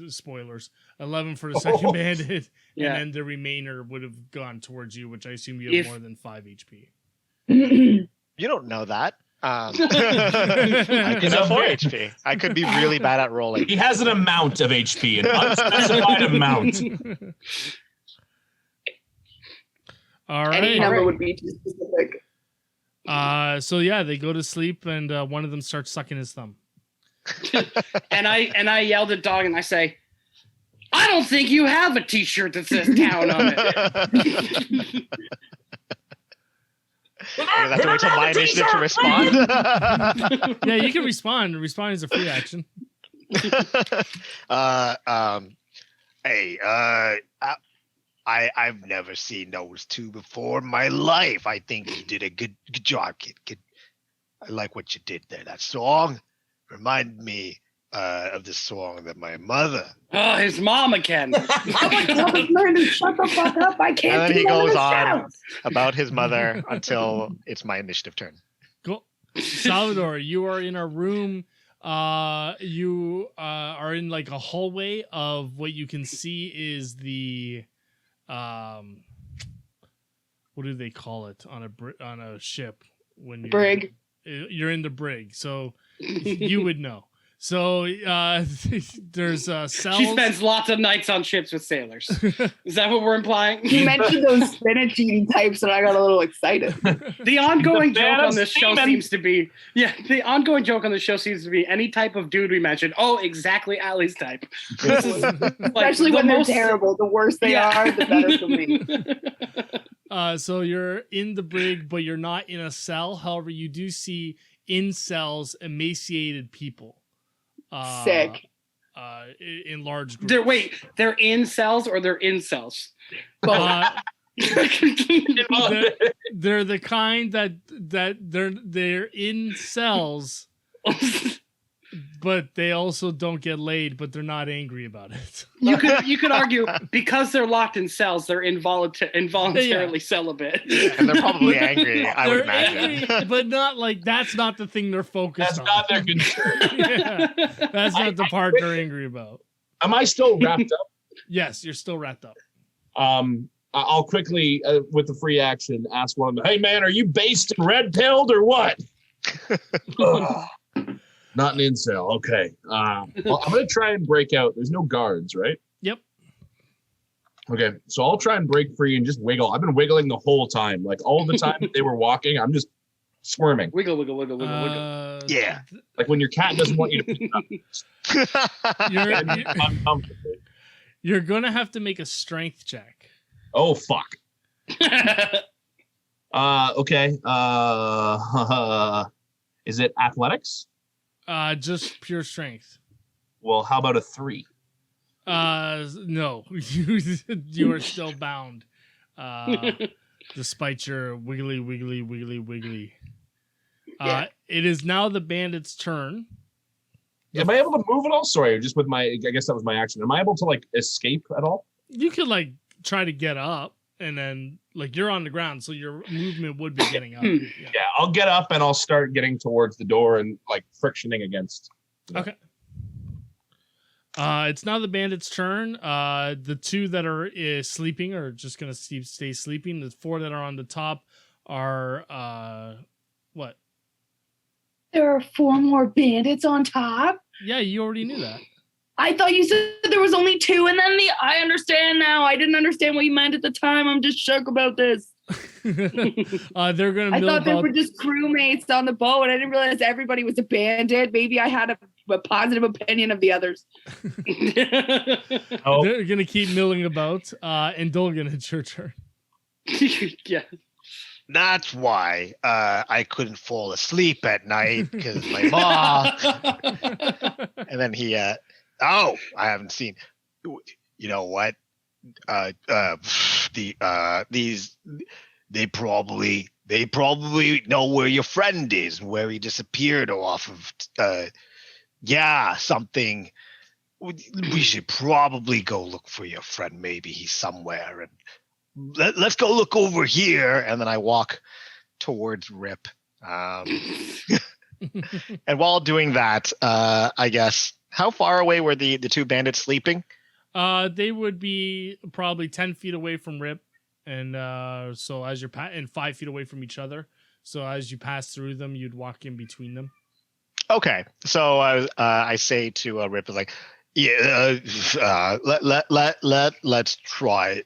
spoilers, 11 for the second bandit, Yeah. and then the remainder would have gone towards you, which I assume you have more than 5 HP. You don't know that. I could have 4 HP. I could be really bad at rolling. He has an amount of HP, an unspecified amount. All right. Any number would be too specific. So yeah, they go to sleep, and one of them starts sucking his thumb. and I yelled at Dog and I say, I don't think you have a T-shirt that says "Town" on it. You have to wait till my initiative to respond. Yeah, you can respond. Respond is a free action. Hey, I've never seen those two before in my life. I think you did a good job, kid. I like what you did there. That song reminded me of the song that my mother. Oh, his mom again. Shut the fuck up! I can't. And then do he goes this on now. about his mother until it's my initiative turn. Cool. Salvador, you are in a room. You are in like a hallway of what you can see is the what do they call it on a ship when you Brig. You're in the brig, so you would know. So there's cells. She spends lots of nights on ships with sailors. Is that what we're implying? You mentioned those spinach eating types, and I got a little excited. The ongoing The joke fan on of this show semen. seems to be, the ongoing joke on the show seems to be any type of dude we mention. Oh, exactly Allie's type. This is, like, Especially when they're terrible. The worse they are, the better for me. So you're in the brig, but you're not in a cell. However, you do see in cells emaciated people. Sick. In large groups. They're in cells or they're in cells? They're the kind that they're in cells, but they also don't get laid, but they're not angry about it. You could argue because they're locked in cells, they're involuntarily celibate. And they're probably angry, I would They're imagine. angry, but not like that's not the thing they're focused That's on. not their concern. Yeah, that's not the part they're angry about. Am I still wrapped up? Yes, you're still wrapped up. I'll quickly, with the free action, ask one of them, hey, man, are you based and red-pilled or what? Not an incel. Okay. Well, I'm going to try and break out. There's no guards, right? Yep. Okay. So I'll try and break free and just wiggle. I've been wiggling the whole time. Like all the time that they were walking, I'm just squirming. Wiggle, wiggle, wiggle, wiggle, wiggle. Yeah. Like when your cat doesn't want you to pick up. Uncomfortably. You're gonna have to make a strength check. Oh, fuck. Okay. Is it athletics? Just pure strength. Well, how about a 3? No, you are still bound. Despite your wiggly. It is now the bandit's turn. Am I able to move at all? Sorry, just with my, I guess that was my action. Am I able to like escape at all? You could like try to get up, and then like you're on the ground, so your movement would be getting up. Yeah, I'll get up and I'll start getting towards the door and like frictioning against. Okay. It's now the bandit's turn. The 2 that are sleeping are just gonna stay sleeping. The 4 that are on the top are what? There are 4 more bandits on top. Yeah, you already knew that. I thought you said there was only 2, and then I understand now. I didn't understand what you meant at the time. I'm just shook about this. They're gonna. I mill thought they about- were just crewmates on the boat, and I didn't realize everybody was a bandit. Maybe I had a positive opinion of the others. Oh, They're gonna keep milling about. And Dolgan, it's your turn. Yeah. That's why I couldn't fall asleep at night because my mom. And then he, I haven't seen. You know what? These they probably know where your friend is and where he disappeared off of Yeah, something. We should probably go look for your friend. Maybe he's somewhere. And let's go look over here. And then I walk towards Rip. And while doing that, I guess, how far away were the two bandits sleeping? They would be probably 10 feet away from Rip. And so as you're and 5 feet away from each other. So as you pass through them, you'd walk in between them. Okay. So I say to Rip, like, yeah, let's try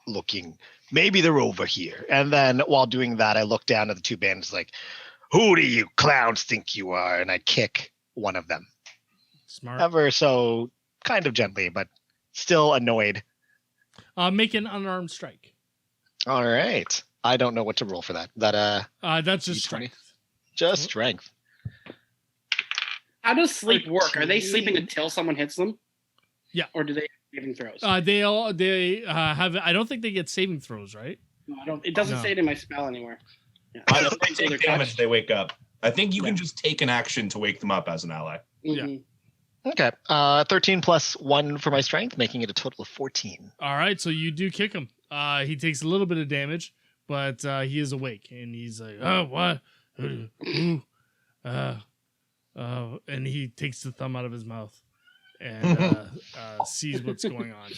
looking. Maybe they're over here. And then while doing that, I look down at the two bandits, like, who do you clowns think you are? And I kick one of them. Smart. Ever so kind of gently, but still annoyed. Make an unarmed strike. All right. I don't know what to roll for that. That's just D20? strength. Just strength. How does sleep work? Are they sleeping until someone hits them? Yeah. Or do they have saving throws? They have. I don't think they get saving throws, right? No, I don't. It doesn't say it in my spell anywhere. Yeah. I don't think they take damage. They wake up. I think you can just take an action to wake them up as an ally. Mm-hmm. Yeah. Okay. 13 plus 1 for my strength, making it a total of 14. All right. So you do kick him. He takes a little bit of damage, but he is awake and he's like, "Oh, what? And he takes the thumb out of his mouth and sees what's going on.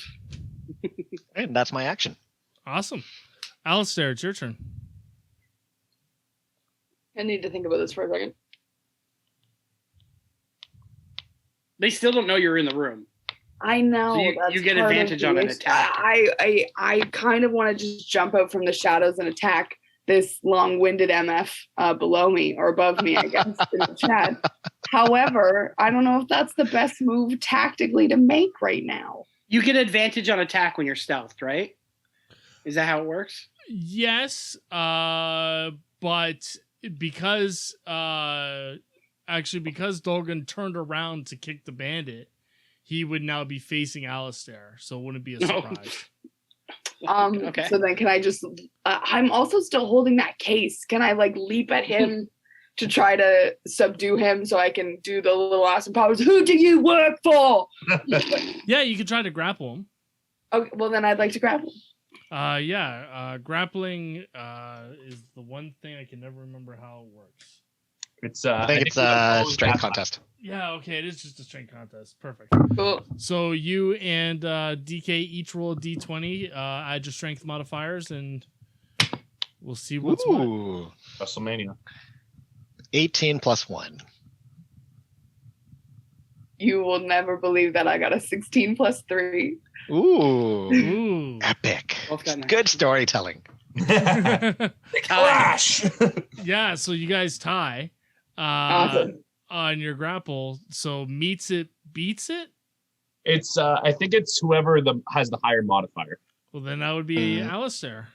And that's my action. Awesome. Alistair, it's your turn. I need to think about this for a second. They still don't know you're in the room. I know. So you get advantage on an attack. I kind of want to just jump out from the shadows and attack this long-winded MF below me or above me, I guess, in the chat. However, I don't know if that's the best move tactically to make right now. You get advantage on attack when you're stealthed, right? Is that how it works? Yes, but because Dolgan turned around to kick the bandit, he would now be facing Alistair, so it wouldn't be a surprise. Okay. So then can I just I'm also still holding that case. Can I like leap at him to try to subdue him so I can do the little awesome powers? Who do you work for? Yeah, you can try to grapple him. Okay, well then I'd like to grapple. Grappling is the one thing I can never remember how it works. It's I think it's a strength contest. Yeah, okay, it is just a strength contest. Perfect. Cool. So you and DK each roll a d20, add your strength modifiers, and we'll see what's what. WrestleMania. 18 plus 1. You will never believe that I got a 16 plus 3. Ooh. Epic. Good storytelling. Crash! Yeah, so you guys tie Awesome. on your grapple. So meets it, beats it? It's I think it's whoever has the higher modifier. Well, then that would be Alistair.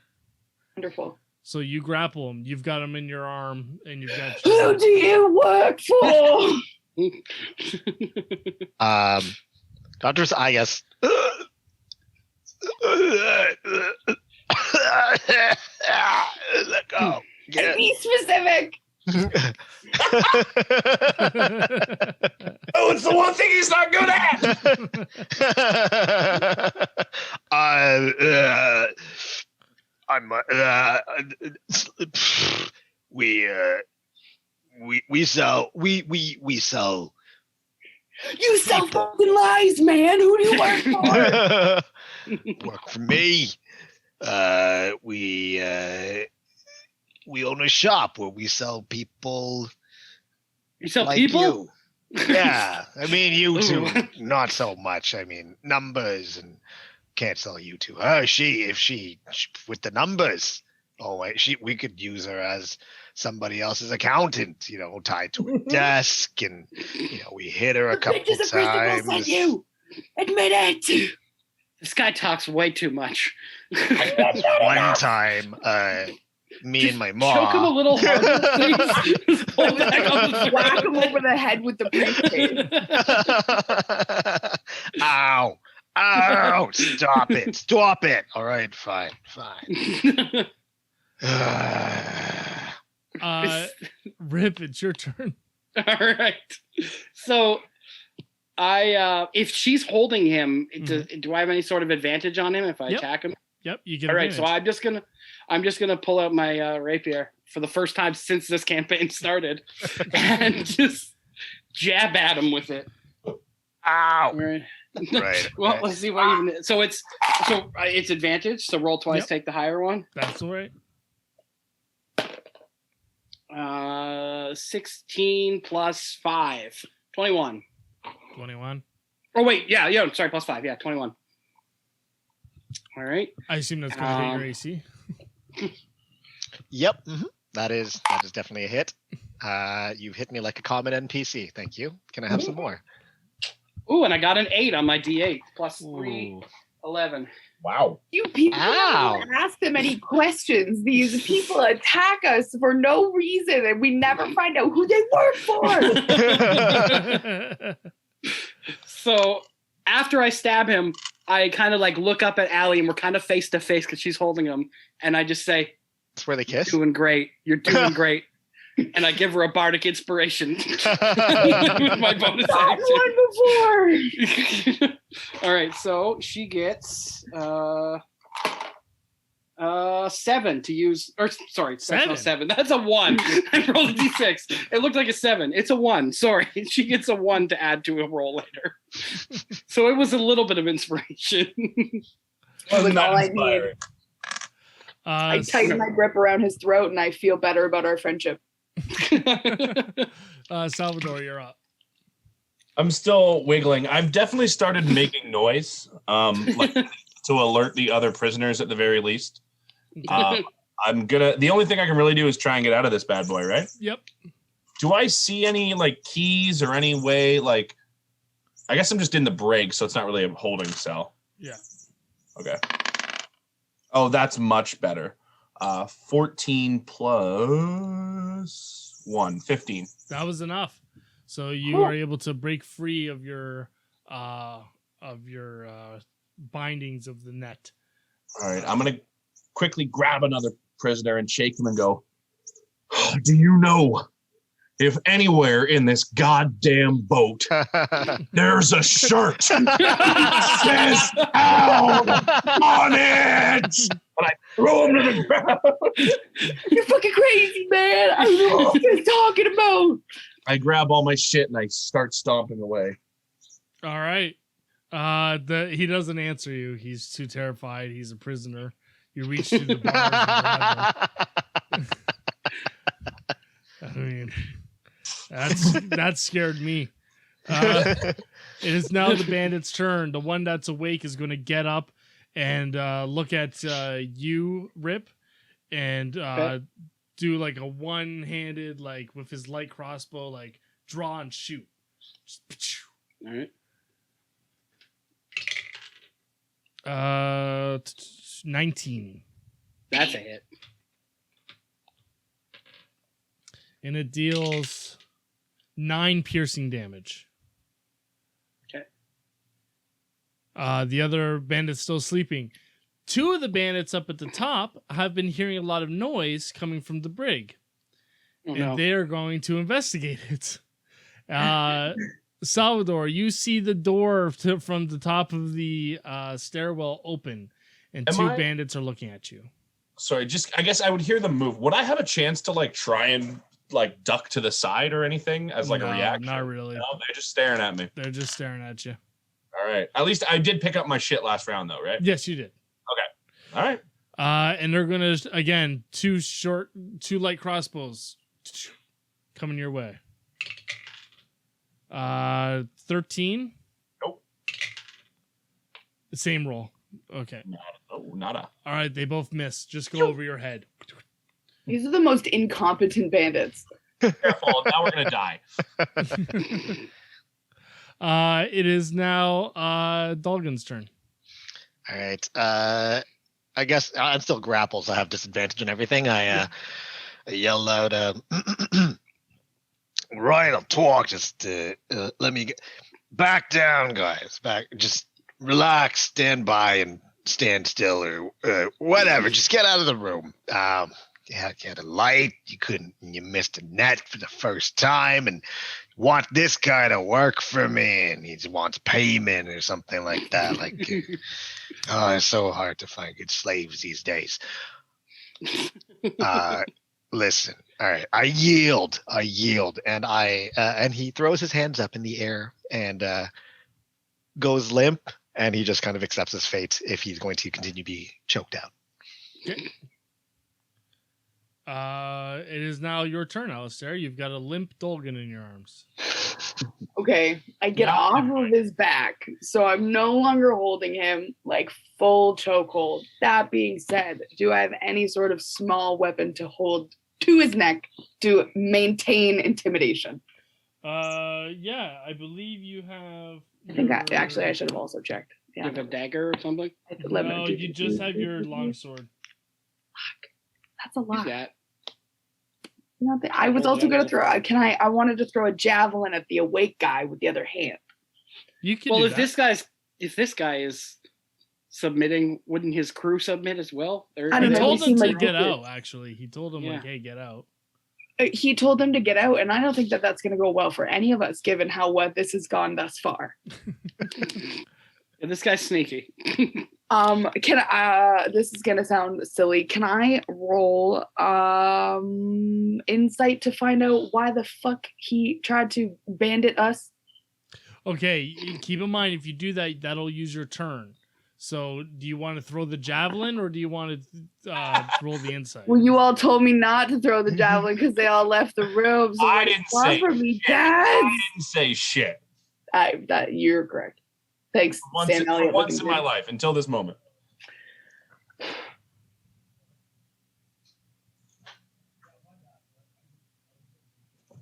Wonderful. So you grapple him. You've got him in your arm, and you've got. Who do you work for? Doctors, I guess. Let go. Be specific. Oh, it's the one thing he's not good at. We sell. You sell fucking lies, man. Who do you work for? Work for me. We own a shop where we sell people. You sell like people? You. Yeah, I mean you two, not so much. I mean numbers, and can't sell you two. If she with the numbers. Oh, we could use her as somebody else's accountant, tied to a desk, and we hit her a couple times. You admit it. This guy talks way too much. One time, me and my mom. Choke him a little harder, please. Whack him over the head with the briefcase. Ow! Ow! Stop it! All right, fine. Rip, it's your turn. All right. So if she's holding him, do I have any sort of advantage on him if I attack him? Yep, you get. All right, so I'm just gonna pull out my rapier for the first time since this campaign started, and just jab at him with it. Ow! Right. Right. Well, let's see what even. So it's advantage. So roll twice, take the higher one. That's all right. 16 plus 5, 21. 21. Oh wait, yeah. Sorry, plus 5. Yeah, 21. All right. I assume that's going to hit your AC. Yep. Mm-hmm. That is definitely a hit. You've hit me like a common NPC. Thank you. Can I have some more? Ooh, and I got an 8 on my D8. Plus 3, 11. Wow. You people don't ask them any questions. These people attack us for no reason, and we never find out who they work for. So after I stab him, I kind of like look up at Allie, and we're kind of face to face because she's holding him, and I just say, "That's where they kiss." Doing great. You're doing great. And I give her a bardic inspiration with my bonus action. One before. All right, so she gets 7 to use. Or sorry, that's not 7. That's a 1. I rolled a d6. It looked like a 7. It's a 1. Sorry, she gets a 1 to add to a roll later. So it was a little bit of inspiration. That was all I needed. I tighten my grip around his throat, and I feel better about our friendship. Salvador, you're up. I'm still wiggling. I've definitely started making noise, like to alert the other prisoners at the very least. The only thing I can really do is try and get out of this bad boy, right? Yep. Do I see any like keys or any way? Like, I guess I'm just in the brig, so it's not really a holding cell. Yeah. Okay. Oh, that's much better. 14 plus 1, 15. That was enough. So you are able to break free of your bindings of the net. All right, I'm gonna quickly grab another prisoner and shake him and go, do you know if anywhere in this goddamn boat there's a shirt that says "Al" on it? And I throw him to the ground. You're fucking crazy, man. I don't know what you're talking about. I grab all my shit and I start stomping away. All right. He doesn't answer you. He's too terrified. He's a prisoner. You reach through the bars and grab him. I mean, that scared me. It is now the bandit's turn. The one that's awake is going to get up and look at you, Rip, and do like a one-handed, like with his light crossbow, like draw and shoot. All right. 19. That's a hit. And it deals 9 piercing damage. Okay. The other bandit's still sleeping. 2 of the bandits up at the top have been hearing a lot of noise coming from the brig. And they are going to investigate it. Salvador, you see the door from the top of the stairwell open, and 2 bandits are looking at you. Sorry, I guess I would hear them move. Would I have a chance to like try and like duck to the side or anything as like a reaction? Not really. No, they're just staring at me. They're just staring at you. All right. At least I did pick up my shit last round though, right? Yes, you did. Okay. All right. And they're gonna again 2 light crossbows coming your way. 13. Nope. The same roll. Okay. Nada. All right, they both miss. Just go over your head. These are the most incompetent bandits. Careful, now we're gonna die. It is now Dolgan's turn. All right. I guess I'm still grappled, so I have disadvantage and everything. I yell out, right up, talk. Just let me get back down, guys. Back, just relax, stand by, and stand still, or whatever. Just get out of the room. You had a light. You missed a net for the first time, and want this guy to work for me, and he wants payment or something like that. Like, oh, it's so hard to find good slaves these days. Listen, all right, I yield, and and he throws his hands up in the air and goes limp, and he just kind of accepts his fate if he's going to continue to be choked out. Okay. It is now your turn, Alistair. You've got a limp Dolgan in your arms. Okay, I get off of his back, so I'm no longer holding him like full chokehold. That being said, do I have any sort of small weapon to hold to his neck to maintain intimidation? Yeah, I believe you have. I think I should have also checked. Yeah, Like a dagger or something? No, you just have your longsword. Fuck, that's a lot. Use that. I was also going to throw. I wanted to throw a javelin at the awake guy with the other hand. You can. Well, if this guy is submitting, wouldn't his crew submit as well? I don't He know, told he them seemed to like get this. out. Actually, he told them like, "Hey, get out." He told them to get out, and I don't think that that's going to go well for any of us, given how well this has gone thus far. Yeah, this guy's sneaky. This is gonna sound silly. Can I roll insight to find out why the fuck he tried to bandit us? Okay, keep in mind if you do that, that'll use your turn. So, do you want to throw the javelin or do you want to roll the insight? Well, you all told me not to throw the javelin because they all left the room. So I didn't say me, shit. Dad. I didn't say shit. That you're correct. Thanks, Once Sam Elliott. in my life, until this moment.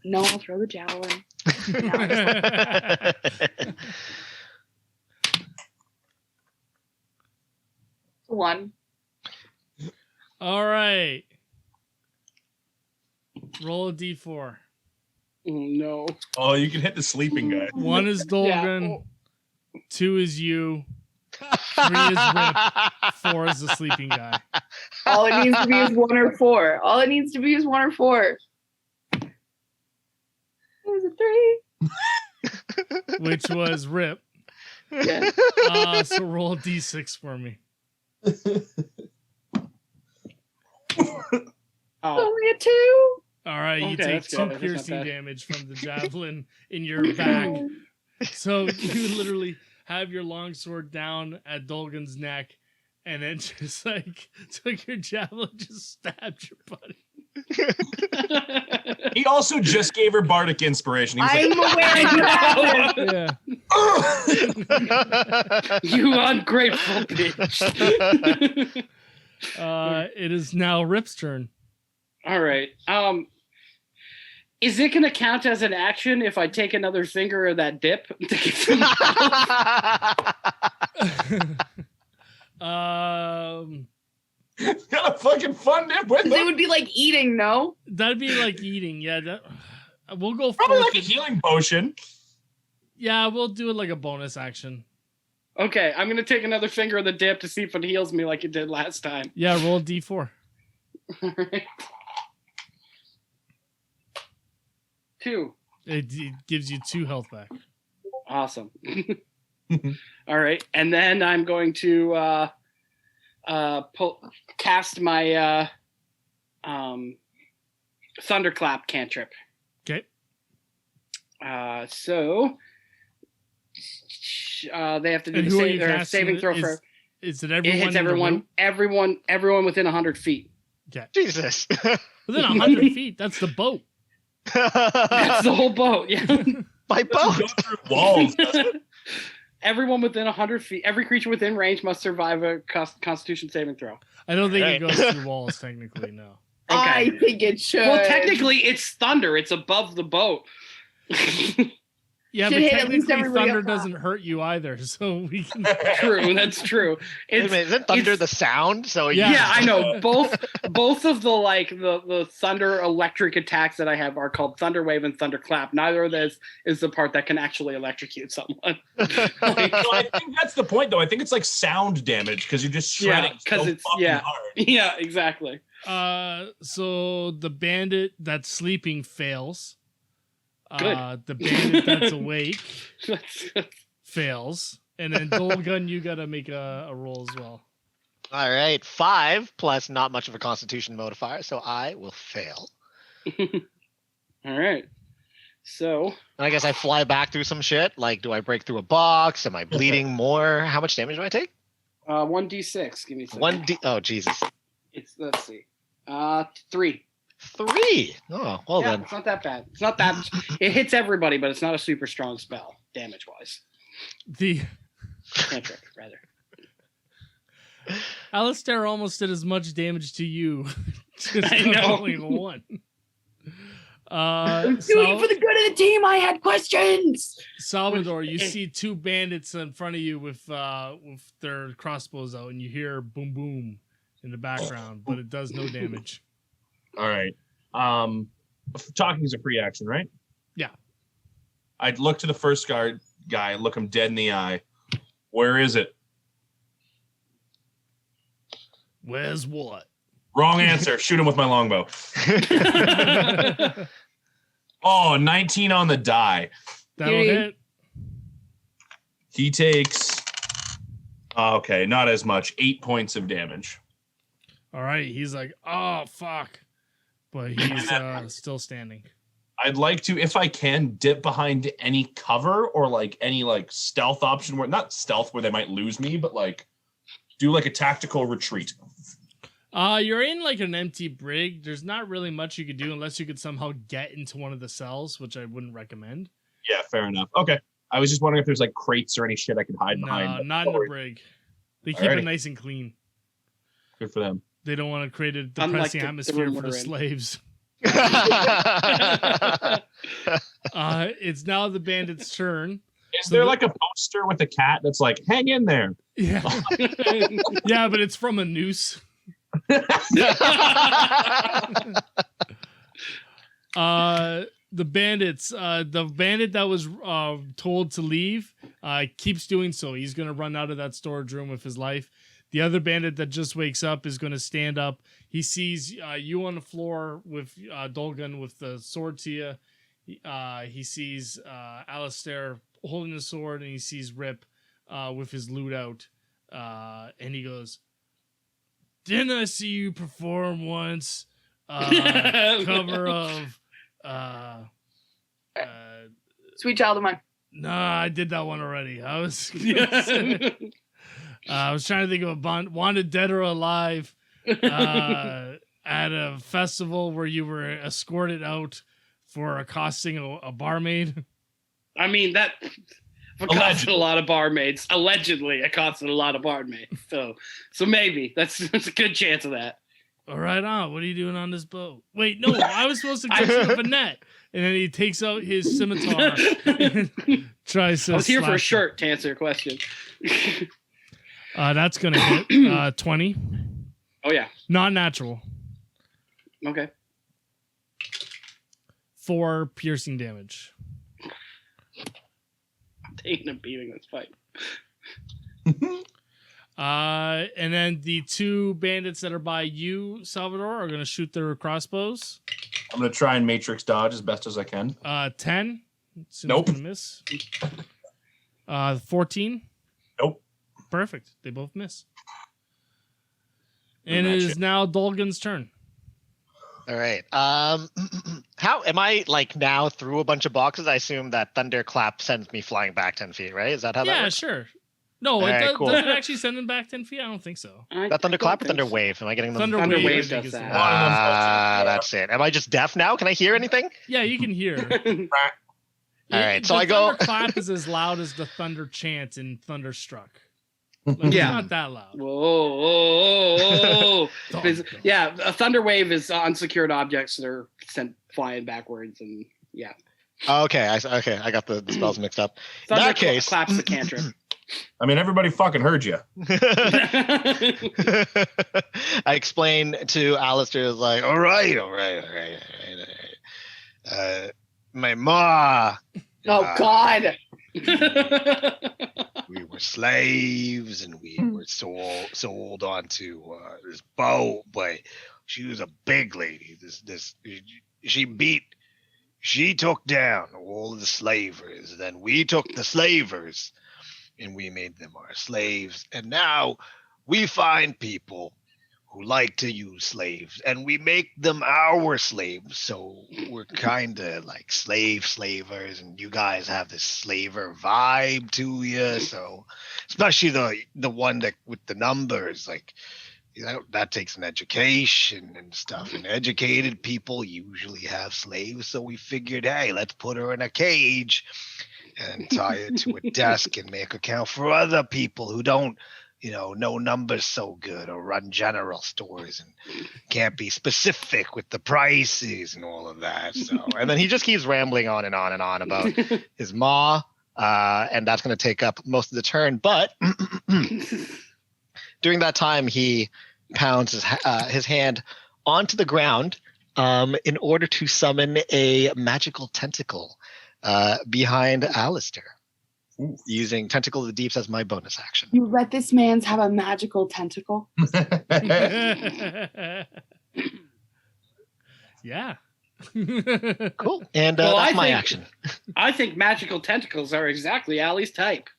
No, I'll throw the javelin. One. All right. Roll a d4. No. Oh, you can hit the sleeping guy. 1 is Dolgan. 2 is you. 3 is Rip. 4 is the sleeping guy. All it needs to be is 1 or 4. All it needs to be is 1 or 4. There's a 3. Which was Rip. Yeah. So roll a d6 for me. Only a 2. All right, you Okay, take that's 2 good. That's not piercing bad. damage from the javelin in your back. So you literally have your longsword down at Dolgan's neck and then just like took your javelin, just stabbed your buddy. He also just gave her bardic inspiration. He was I'm aware of that. Yeah. You ungrateful bitch. It is now Rip's turn. All right. Is it going to count as an action if I take another finger of that dip? got a fucking fun dip with It him. would be like eating, no? That'd be like eating. Yeah, we'll go Probably forth. like a healing potion. Yeah, we'll do it like a bonus action. Okay, I'm going to take another finger of the dip to see if it heals me like it did last time. Yeah, roll a d4. All right. 2. It gives you 2 health back. Awesome. All right, and then I'm going to cast my thunderclap cantrip. Okay. So they have to do And who are you their casting? saving throw for. Is it It everyone? hits in the room? everyone within 100 feet. Okay. Jesus. Within 100 feet. That's the boat. That's the whole boat. Yeah. My Go boat. through walls. doesn't it? Everyone within 100 feet. Every creature within range must survive a Constitution saving throw. I don't think it Right. goes through walls technically. No. I think it should. Well, technically, it's thunder. It's above the boat. Yeah, Should but hit at least technically everybody thunder up top. doesn't hurt you either. So we can. True, that's true. Wait a minute, isn't thunder it's- the sound? So Yeah. Yeah, I know. Both of the the thunder electric attacks that I have are called Thunder Wave and Thunderclap. Neither of those is the part that can actually electrocute someone. No, I think that's the point, though. I think it's like sound damage because you're just shredding. Yeah, 'cause so it's- fucking yeah. hard. Yeah, exactly. So the bandit that's sleeping fails. The bandit that's awake fails. And then Dolgun, you got to make a roll as well. All right, 5 plus not much of a Constitution modifier, so I will fail. All right. So. And I guess I fly back through some shit. Like, do I break through a box? Am I bleeding more? How much damage do I take? 1d6. Give me a second. Oh, Jesus. Let's see. 3. 3. Oh, well then. It's not that bad. It's not that. It hits everybody, but it's not a super strong spell, damage-wise. Cantrip, rather. Alistair almost did as much damage to you. Just I know. Only 1. I'm doing it for the good of the team. I had questions. Salvador, you see 2 bandits in front of you with their crossbows out, and you hear boom boom in the background, but it does no damage. All right. Talking is a free action, right? Yeah. I'd look to the first guy, look him dead in the eye. Where is it? Where's what? Wrong answer. Shoot him with my longbow. 19 on the die. That'll hit. He takes, okay, not as much, 8 points of damage. All right. He's like, oh, fuck. But he's still standing. I'd like to, if I can, dip behind any cover or like any like stealth option where, not stealth where they might lose me, but like do like a tactical retreat. You're in like an empty brig. There's not really much you could do unless you could somehow get into one of the cells, which I wouldn't recommend. Yeah, fair enough. Okay. I was just wondering if there's like crates or any shit I could hide behind. No, not in the brig. They keep it nice and clean. Good for them. They don't want to create a depressing atmosphere for the slaves. It's now the bandit's turn. Is there like a poster with a cat that's like, hang in there? Yeah. Yeah, but it's from a noose. The bandit that was told to leave keeps doing so. He's going to run out of that storage room with his life. The other bandit that just wakes up is going to stand up. He sees you on the floor with Dolgun with the sword to you. He sees Alistair holding the sword, and he sees Rip with his loot out. And he goes, "Didn't I see you perform once? Cover of Sweet Child of Mine." Nah, I did that one already. I was I was trying to think of a Wanted Dead or Alive at a festival where you were escorted out for accosting a barmaid. I mean, that accosted a lot of barmaids. Allegedly accosted a lot of barmaids. So maybe that's a good chance of that. All right, what are you doing on this boat? Wait, no, I was supposed to catch you with a net. And then he takes out his scimitar and tries to. I was here for a shirt to answer your question. That's gonna hit 20. Oh yeah, not natural. Okay. 4 piercing damage. I'm taking a beating this fight. And then the 2 bandits that are by you, Salvador, are gonna shoot their crossbows. I'm gonna try and matrix dodge as best as I can. 10. Nope. Miss. 14. Nope. Perfect. They both miss. And it is now Dolgun's turn. All right. How am I like now through a bunch of boxes? I assume that thunderclap sends me flying back 10 feet, right? Is that how that works? Yeah, sure. No, does it actually send him back 10 feet? I don't think so. That thunderclap or thunderwave? Am I getting them? Thunderwave does that. That's it. Am I just deaf now? Can I hear anything? Yeah, you can hear. All right, so I go. Thunderclap is as loud as the thunder chant in Thunderstruck. Like, it's not that loud. Whoa. Yeah, a thunder wave is unsecured objects that are sent flying backwards, and yeah. Okay, I got the spells mixed up. In that case, claps the cantrip. I mean, everybody fucking heard you. I explained to Alistair, like, all right. My ma. Oh, God. We were slaves and we were sold onto this boat, but she was a big lady. She beat She took down all of the slavers. Then we took the slavers and we made them our slaves. And now we find people who like to use slaves and we make them our slaves. So we're kind of like slavers, and you guys have this slaver vibe to you. So especially the one that with the numbers, like, that takes an education and stuff. And educated people usually have slaves. So we figured, hey, let's put her in a cage and tie her to a desk and make her count for other people who don't, know numbers so good or run general stores and can't be specific with the prices and all of that. So, and then he just keeps rambling on and on and on about his ma, and that's going to take up most of the turn. But during that time, he pounds his hand onto the ground in order to summon a magical tentacle behind Alistair. Ooh. Using Tentacle of the Deeps as my bonus action. You let this man's have a magical tentacle? Yeah. Cool. And that's my action. I think magical tentacles are exactly Allie's type.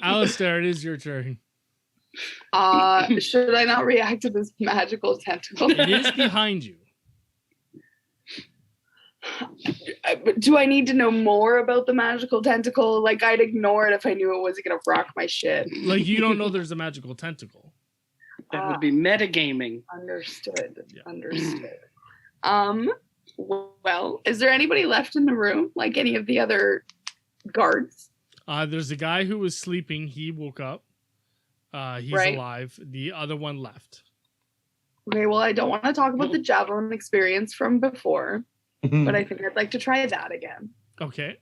Alistair, it is your turn. Should I not react to this magical tentacle? It is behind you. Do I need to know more about the magical tentacle? Like, I'd ignore it if I knew it wasn't going to rock my shit. Like, you don't know there's a magical tentacle. That would be metagaming. Understood. Yeah. Understood. Well, is there anybody left in the room? Like any of the other guards? There's a guy who was sleeping. He woke up. He's alive. The other one left. Okay, well, I don't want to talk about the javelin experience from before. But I think I'd like to try that again. Okay.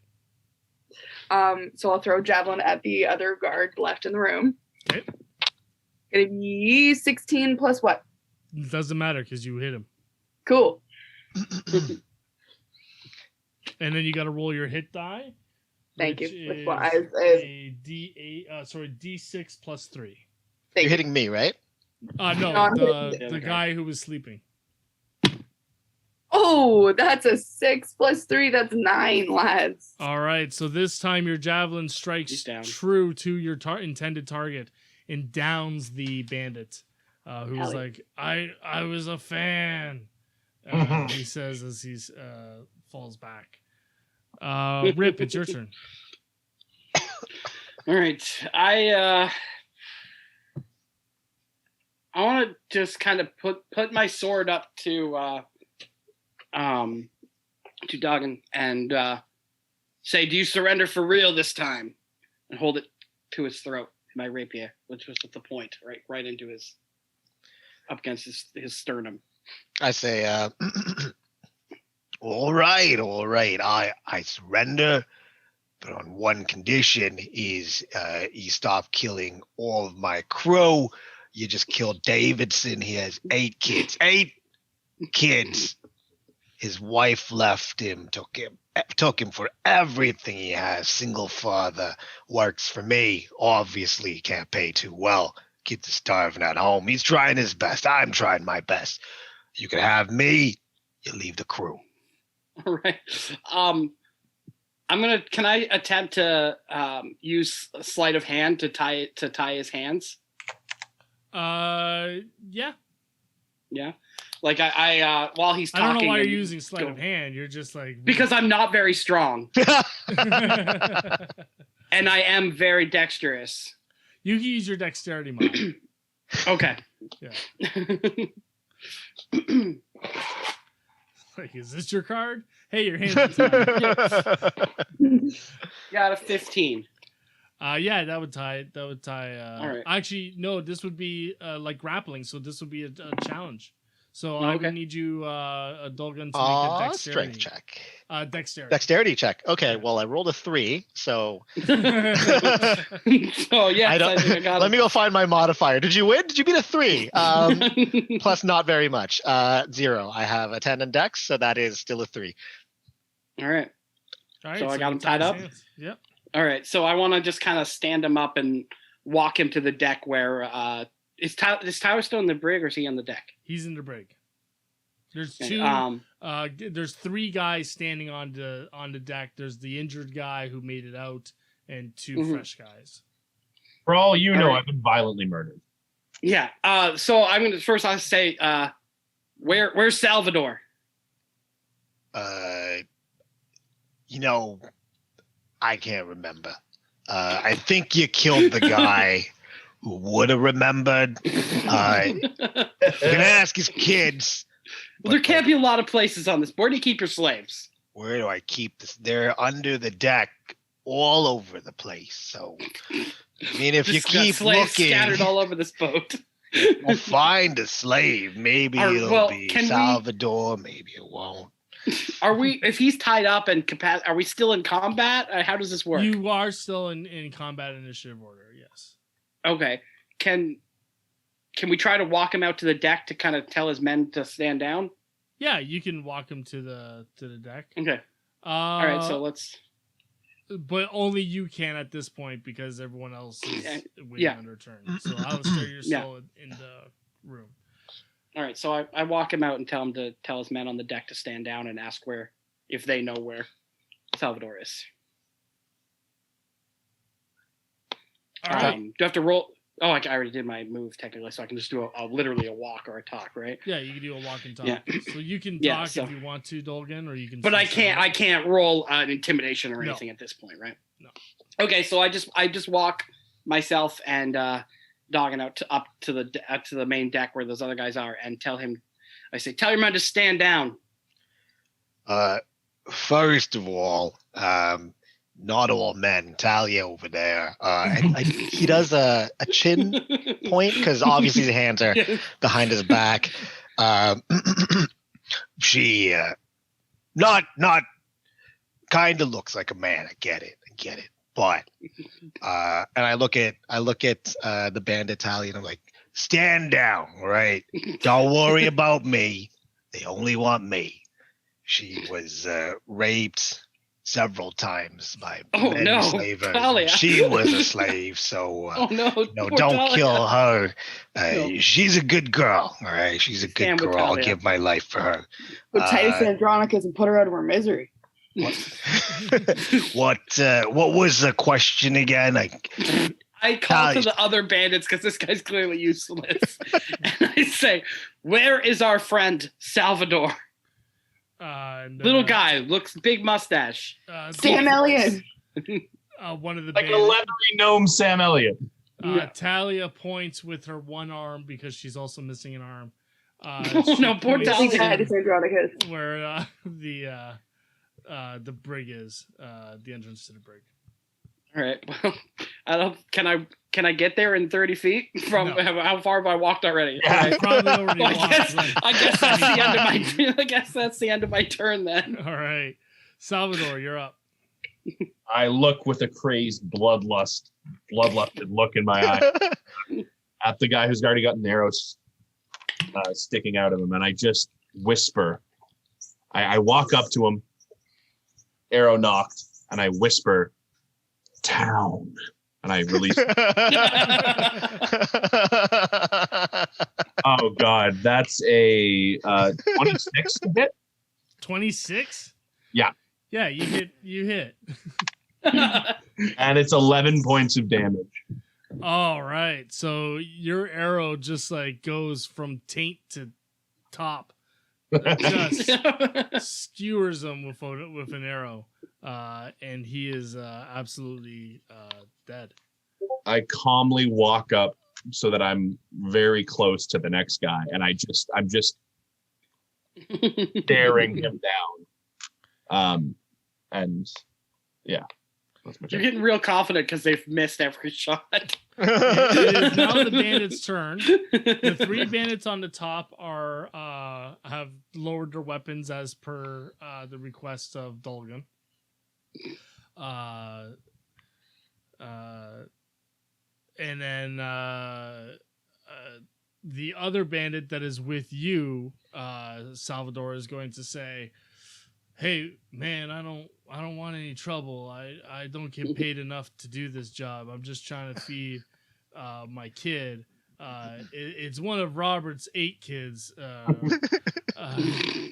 So I'll throw javelin at the other guard left in the room. Okay. Gonna be 16 plus what? It doesn't matter because you hit him. Cool. And then you got to roll your hit die. Thank you. Is a D6 plus 3. You're hitting me, right? No, the guy who was sleeping. Oh, that's a 6 plus 3. That's 9, lads. All right. So this time your javelin strikes true to your intended target and downs the bandit, who's like, I was a fan. He says as he falls back. Rip, it's your turn. All right. I want to just kind of put my sword up to Duggan and say, "Do you surrender for real this time?" And hold it to his throat, my rapier, which was at the point, right into his, up against his sternum. I say, all right, I surrender, but on one condition is you stop killing all of my crew. You just killed Davidson. He has 8 kids. 8 kids. His wife left him, took him for everything he has. Single father, works for me. Obviously, he can't pay too well. Kids are starving at home. He's trying his best. I'm trying my best. You can have me. You leave the crew. All right. Can I attempt to use a sleight of hand to tie his hands? Yeah. Yeah. Like I while he's talking. I don't know why you're using sleight of hand. You're just like, because I'm not very strong. And I am very dexterous. You can use your dexterity mod. Okay. Yeah. Like, is this your card? Hey, your hands are tied. Got a 15. Yeah, that would tie. That would tie. All right. Actually, no. This would be like grappling, so this would be a challenge. So I would need you, Dolgan, to make a dexterity strength check. Dexterity check. Okay, well, I rolled a 3, so. So yeah, let me go find my modifier. Did you win? Did you beat a 3? Plus, not very much. 0. I have a 10 in dex, so that is still a 3. All right. So I got him tied up. Yep. All right. So I want to just kind of stand him up and walk him to the deck where is Tyler still in the brig, or is he on the deck? He's in the brig. There's two. There's 3 guys standing on the deck. There's the injured guy who made it out, and 2 fresh guys. For all you know, I've been violently murdered. Yeah. So I'm gonna first. I'll say, where's Salvador? I can't remember. I think you killed the guy who would have remembered. I'm gonna ask his kids. Well, there can't be a lot of places on this. Where do you keep your slaves? Where do I keep this? They're under the deck, all over the place. So, I mean, if you keep slaves looking, scattered all over this boat, we'll find a slave. Maybe it'll be Salvador. Maybe it won't. Are we? If he's tied up and are we still in combat? How does this work? You are still in combat initiative order. Yes. Okay. Can we try to walk him out to the deck to kind of tell his men to stand down? Yeah, you can walk him to the deck. Okay. All right. So let's. But only you can at this point because everyone else is waiting on their turn. So Alistair, you're still in the room. All right, so I walk him out and tell him to tell his men on the deck to stand down and ask if they know where Salvador is. All right. Do I have to roll? Oh, I already did my move technically, so I can just do literally a walk or a talk, right? Yeah, you can do a walk and talk. Yeah. So you can talk if you want to, Dolgan, or you can. But I can't roll an intimidation or anything at this point, right? No. Okay, so I just walk myself and Dogging out up to the main deck where those other guys are, and tell your men to stand down. First of all, not all men. Talia over there. He does a chin point because obviously the hands are behind his back. She not kind of looks like a man. I get it. But and I look at the bandit Talia and I'm like, stand down, right? Don't worry about me. They only want me. She was raped several times by many slavers. Talia. She was a slave, so don't Talia. kill her. She's a good girl, all right? She's a good girl. I'll give my life for her. Put Titus Andronicus and put her out of her misery. What was the question again? I call to the other bandits because this guy's clearly useless. And I say, where is our friend Salvador? Little guy, looks big mustache. Sam Elliott. One of the like bandits. A leathery gnome Sam Elliott. Talia points with her one arm because she's also missing an arm. Poor Talia. Where the brig is, the entrance to the brig. All right. Well, can I get there in 30 feet from how far have I walked already? Yeah, right. Probably already walked. I guess that's the end of my. I guess that's the end of my turn then. All right, Salvador, you're up. I look with a crazed, bloodlusted look in my eye at the guy who's already got an arrow sticking out of him, and I just whisper. I walk up to him, arrow knocked, and I whisper, "Town," and I release. Oh God, that's a 26 to hit. 26? Yeah. Yeah, you hit. And it's 11 points of damage. All right. So your arrow just like goes from taint to top. Just skewers him with an arrow. And he is absolutely dead. I calmly walk up so that I'm very close to the next guy, and I'm just staring him down. And yeah, you're getting real confident because they've missed every shot. It is now the bandits' turn. The 3 bandits on the top have lowered their weapons as per the request of Dolgan. And then the other bandit that is with you, Salvador, is going to say, "Hey, man, I don't want any trouble. I don't get paid enough to do this job. I'm just trying to feed my kid. It's one of Robert's 8 kids.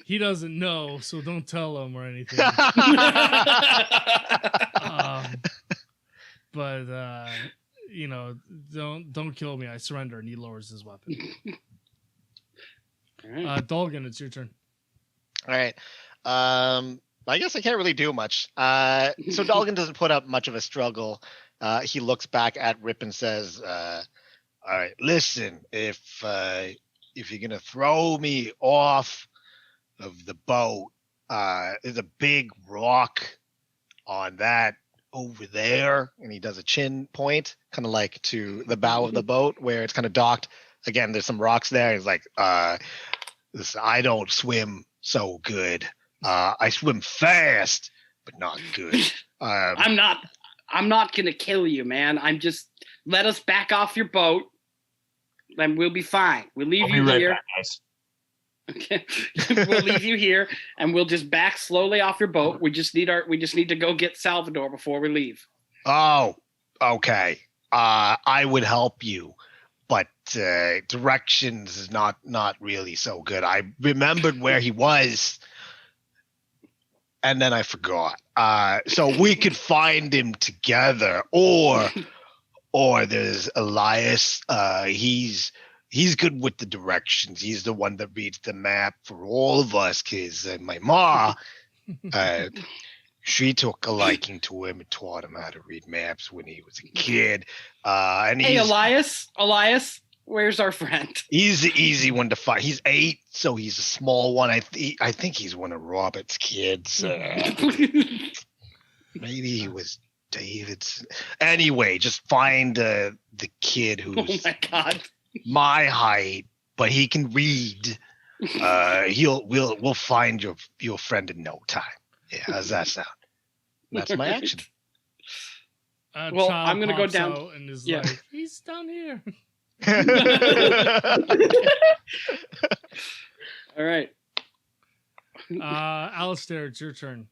He doesn't know, so don't tell him or anything. But don't kill me. I surrender. And he lowers his weapon. All right. Dolgan, it's your turn. All right. I guess I can't really do much. So Dolgan doesn't put up much of a struggle. He looks back at Rip and says, all right, listen, if you're going to throw me off of the boat, there's a big rock on that over there. And he does a chin point, kind of like to the bow of the boat where it's kind of docked. Again, there's some rocks there. He's like, listen, I don't swim so good. I swim fast, but not good. I'm not gonna kill you, man. I'm just let us back off your boat, then we'll be fine. We'll leave you here. Back, guys. Okay, we'll leave you here, and we'll just back slowly off your boat. We just need to go get Salvador before we leave. Oh, okay. I would help you, but directions is not really so good. I remembered where he was, and then I forgot. So we could find him together, or there's Elias. He's good with the directions. He's the one that reads the map for all of us, because my ma, she took a liking to him and taught him how to read maps when he was a kid. And hey, Elias, where's our friend? He's the easy one to find. He's 8, so he's a small one. I think he's one of Robert's kids. Maybe he was David's. Anyway, just find the kid who's my height, but he can read. We'll find your friend in no time. Yeah, how's that sound? That's my action. Well, I'm gonna go down and is like, he's down here. All right. Alistair, it's your turn.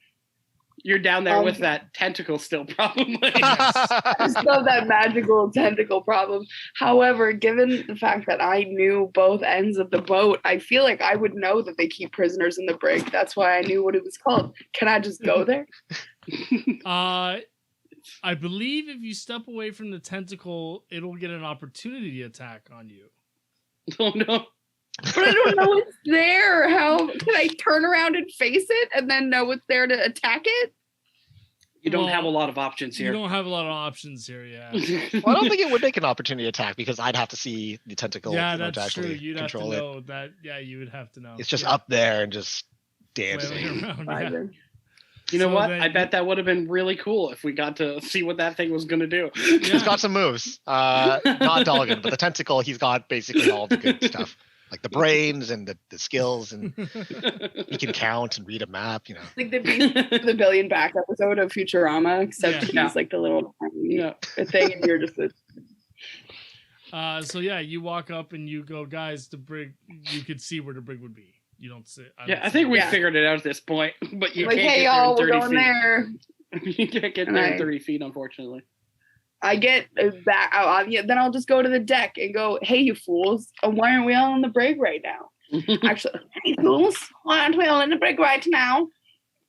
You're down there with that tentacle still, probably. I still have that magical tentacle problem. However, given the fact that I knew both ends of the boat, I feel like I would know that they keep prisoners in the brig. That's why I knew what it was called. Can I just go there? I believe if you step away from the tentacle, it'll get an opportunity attack on you. Oh, no. But I don't know it's there. How can I turn around and face it and then know it's there to attack it? You don't have a lot of options here. You don't have a lot of options here, yeah. Well, I don't think it would make an opportunity attack because I'd have to see the tentacle. Yeah, to that's true. actually You'd have to control know that. Yeah, you would have to know. It's just up there and just dancing. Around, yeah. You know what? I bet that would have been really cool if we got to see what that thing was going to do. He's got some moves. Not Dolgan, but the tentacle, he's got basically all the good stuff. Like the brains and the skills, and he can count and read a map, Like the Billion Back episode of Futurama, except he's like the little thing, and you're just So yeah, you walk up and you go, guys, the brig. You could see where the brig would be. You don't see. I think we figured it out at this point, but you like, can't hey, get y'all, there in 30 we're going feet. there. You can't get there in 30 feet, unfortunately. I get back. Then I'll just go to the deck and go, hey, you fools. Why aren't we all in the brig right now? Actually, hey, fools. Why aren't we all in the brig right now?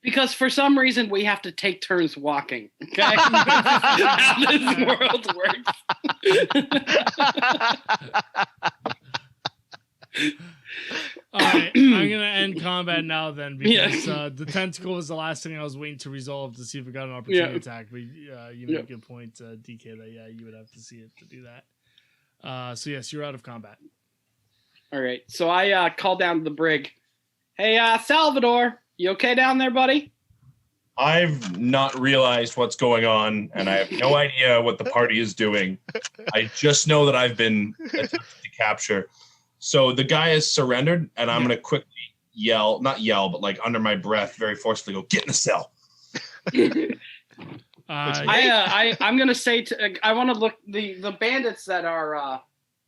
Because for some reason, we have to take turns walking. Okay? How this world works. All right, I'm going to end combat now then because the tentacle was the last thing I was waiting to resolve to see if we got an opportunity attack. But you make a good point, DK, that you would have to see it to do that. So yes, you're out of combat. All right, so I call down to the brig. Hey, Salvador, you okay down there, buddy? I've not realized what's going on, and I have no idea what the party is doing. I just know that I've been attempted to capture. So the guy has surrendered, and I'm going to quickly not yell, but like under my breath, very forcefully go, get in the cell. I'm going to say, I want to look, the bandits that are,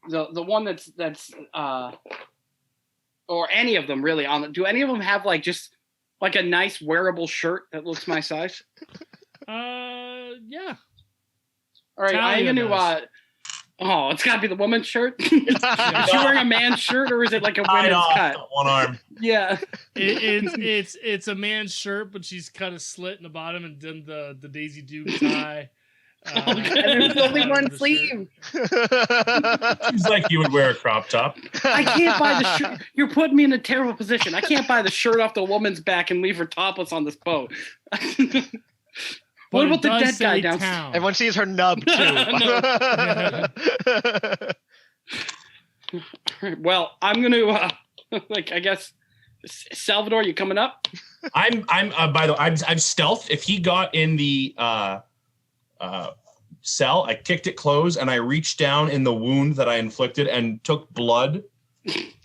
the one that's or any of them really, do any of them have like just like a nice wearable shirt that looks my size? Yeah. All right, I'm going to, Oh, it's got to be the woman's shirt. Is she wearing a man's shirt, or is it like a women's cut? One arm. Yeah. It's a man's shirt, but she's cut a slit in the bottom and done the Daisy Duke tie. And there's only one sleeve. Seems like you would wear a crop top. I can't buy the shirt. You're putting me in a terrible position. I can't buy the shirt off the woman's back and leave her topless on this boat. What about the dead guy downstairs? Everyone sees her nub too. Well, I'm gonna I guess Salvador, you coming up? I'm by the way, I'm stealth. If he got in the cell, I kicked it closed and I reached down in the wound that I inflicted and took blood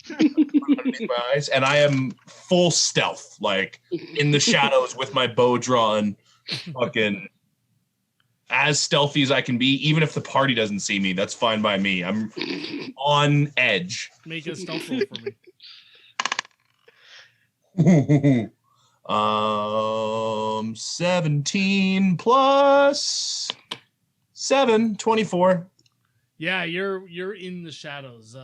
underneath my eyes, and I am full stealth, like in the shadows with my bow drawn, fucking as stealthy as I can be. Even if the party doesn't see me, that's fine by me. I'm on edge. Make a stealth roll for me. 17 plus 7, 24. Yeah, you're in the shadows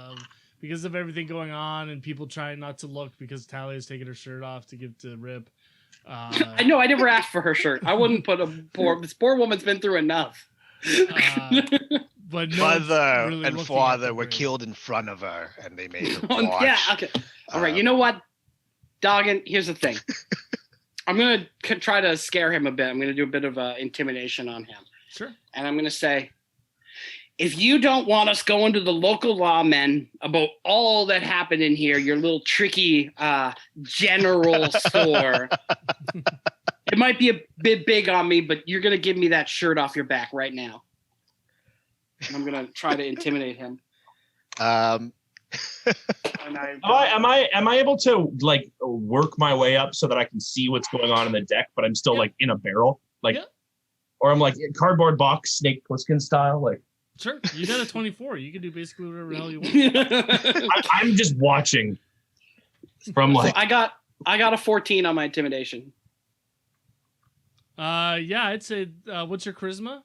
because of everything going on and people trying not to look because Talia is taking her shirt off to give to Rip. I know I never asked for her shirt. I wouldn't put this poor woman's been through enough. But no mother really and father were killed in front of her, and they made her watch. Yeah, okay. All right, you know what, Doggin? Here's the thing. I'm gonna try to scare him a bit. I'm gonna do a bit of intimidation on him. Sure. And I'm gonna say, if you don't want us going to the local lawmen about all that happened in here, your little tricky general store, it might be a bit big on me, but you're going to give me that shirt off your back right now. And I'm going to try to intimidate him. Am I able to like work my way up so that I can see what's going on in the deck, but I'm still like in a barrel, like, or I'm like cardboard box, Snake Plissken style, like. Sure, you got a 24. You can do basically whatever the hell you want. I'm just watching from like. So I got a 14 on my intimidation. Yeah, I'd say. What's your charisma?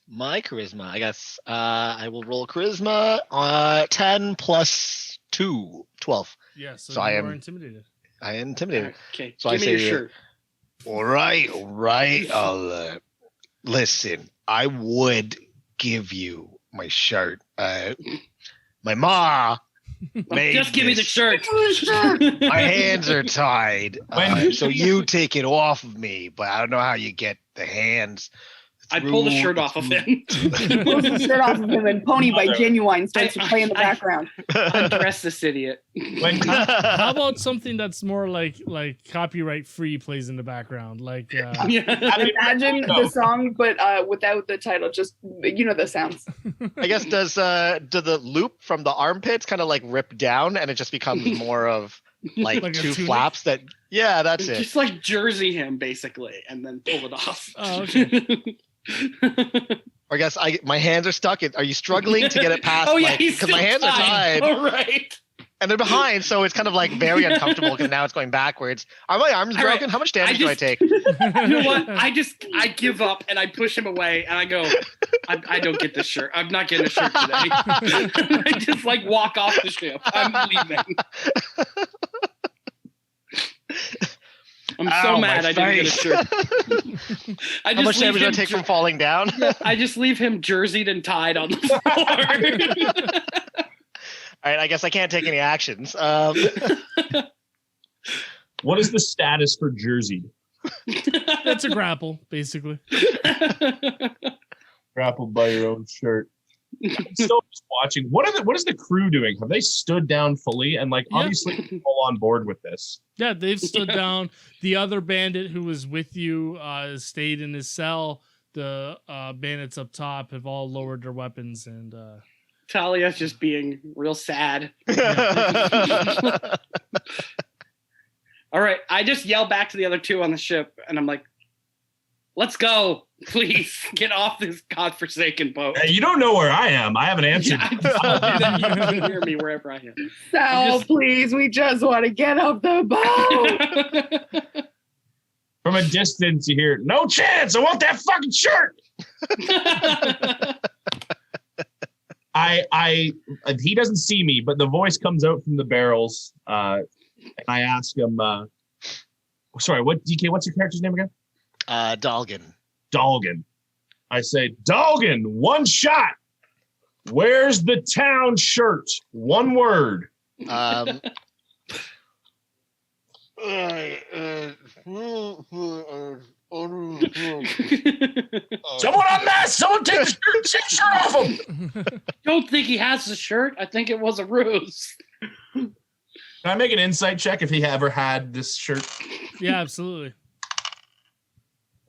My charisma, I guess. I will roll charisma. 10 plus 2, 12. Yeah, so I you am are intimidated. I am intimidated. Okay, so give I me say, your shirt. All right. I'll listen. I would give you my shirt. My ma made Just give me the shirt. My hands are tied, so you take it off of me. But I don't know how you get the hands. I pull the shirt off of him. Pulls the shirt off of him, and Pony by Genuine starts to play in the background. Undress this idiot. How about something that's more like copyright free plays in the background, like imagine the song, but without the title, just the sounds. I guess do the loop from the armpits kind of like rip down, and it just becomes more of like two flaps that. Yeah, that's it. Just like jersey him basically, and then pull it off. Oh, okay. Or I guess my hands are stuck. Are you struggling to get it past? Oh yeah, because my hands are tied. All right. And they're behind, so it's kind of like very uncomfortable because now it's going backwards. Are my arms broken? How much damage do I take? You know what? I give up and I push him away and I go, I don't get this shirt. I'm not getting a shirt today. I just like walk off the ship. I'm leaving. I'm so mad I didn't get a shirt. How much damage do I take from falling down? I just leave him jerseyed and tied on the floor. All right, I guess I can't take any actions. What is the status for jersey? That's a grapple, basically. Grappled by your own shirt. I'm still just watching. What is the crew doing? Have they stood down fully and obviously all on board with this? Yeah, they've stood down. The other bandit who was with you stayed in his cell. The bandits up top have all lowered their weapons, and Talia's just being real sad. All right, I just yell back to the other two on the ship, and I'm like, let's go. Please get off this godforsaken boat. Hey, you don't know where I am. I haven't answered. Yeah, I just you can hear me wherever I am. Sal, please, we just want to get off the boat. From a distance, you hear, no chance. I want that fucking shirt. He doesn't see me, but the voice comes out from the barrels, and I ask him, sorry, DK, what's your character's name again? Dolgan. I say, Dolgan, one shot. Where's the town shirt? One word. Someone unmask! Someone take the shirt off him! Don't think he has the shirt. I think it was a ruse. Can I make an insight check if he ever had this shirt? Yeah, absolutely.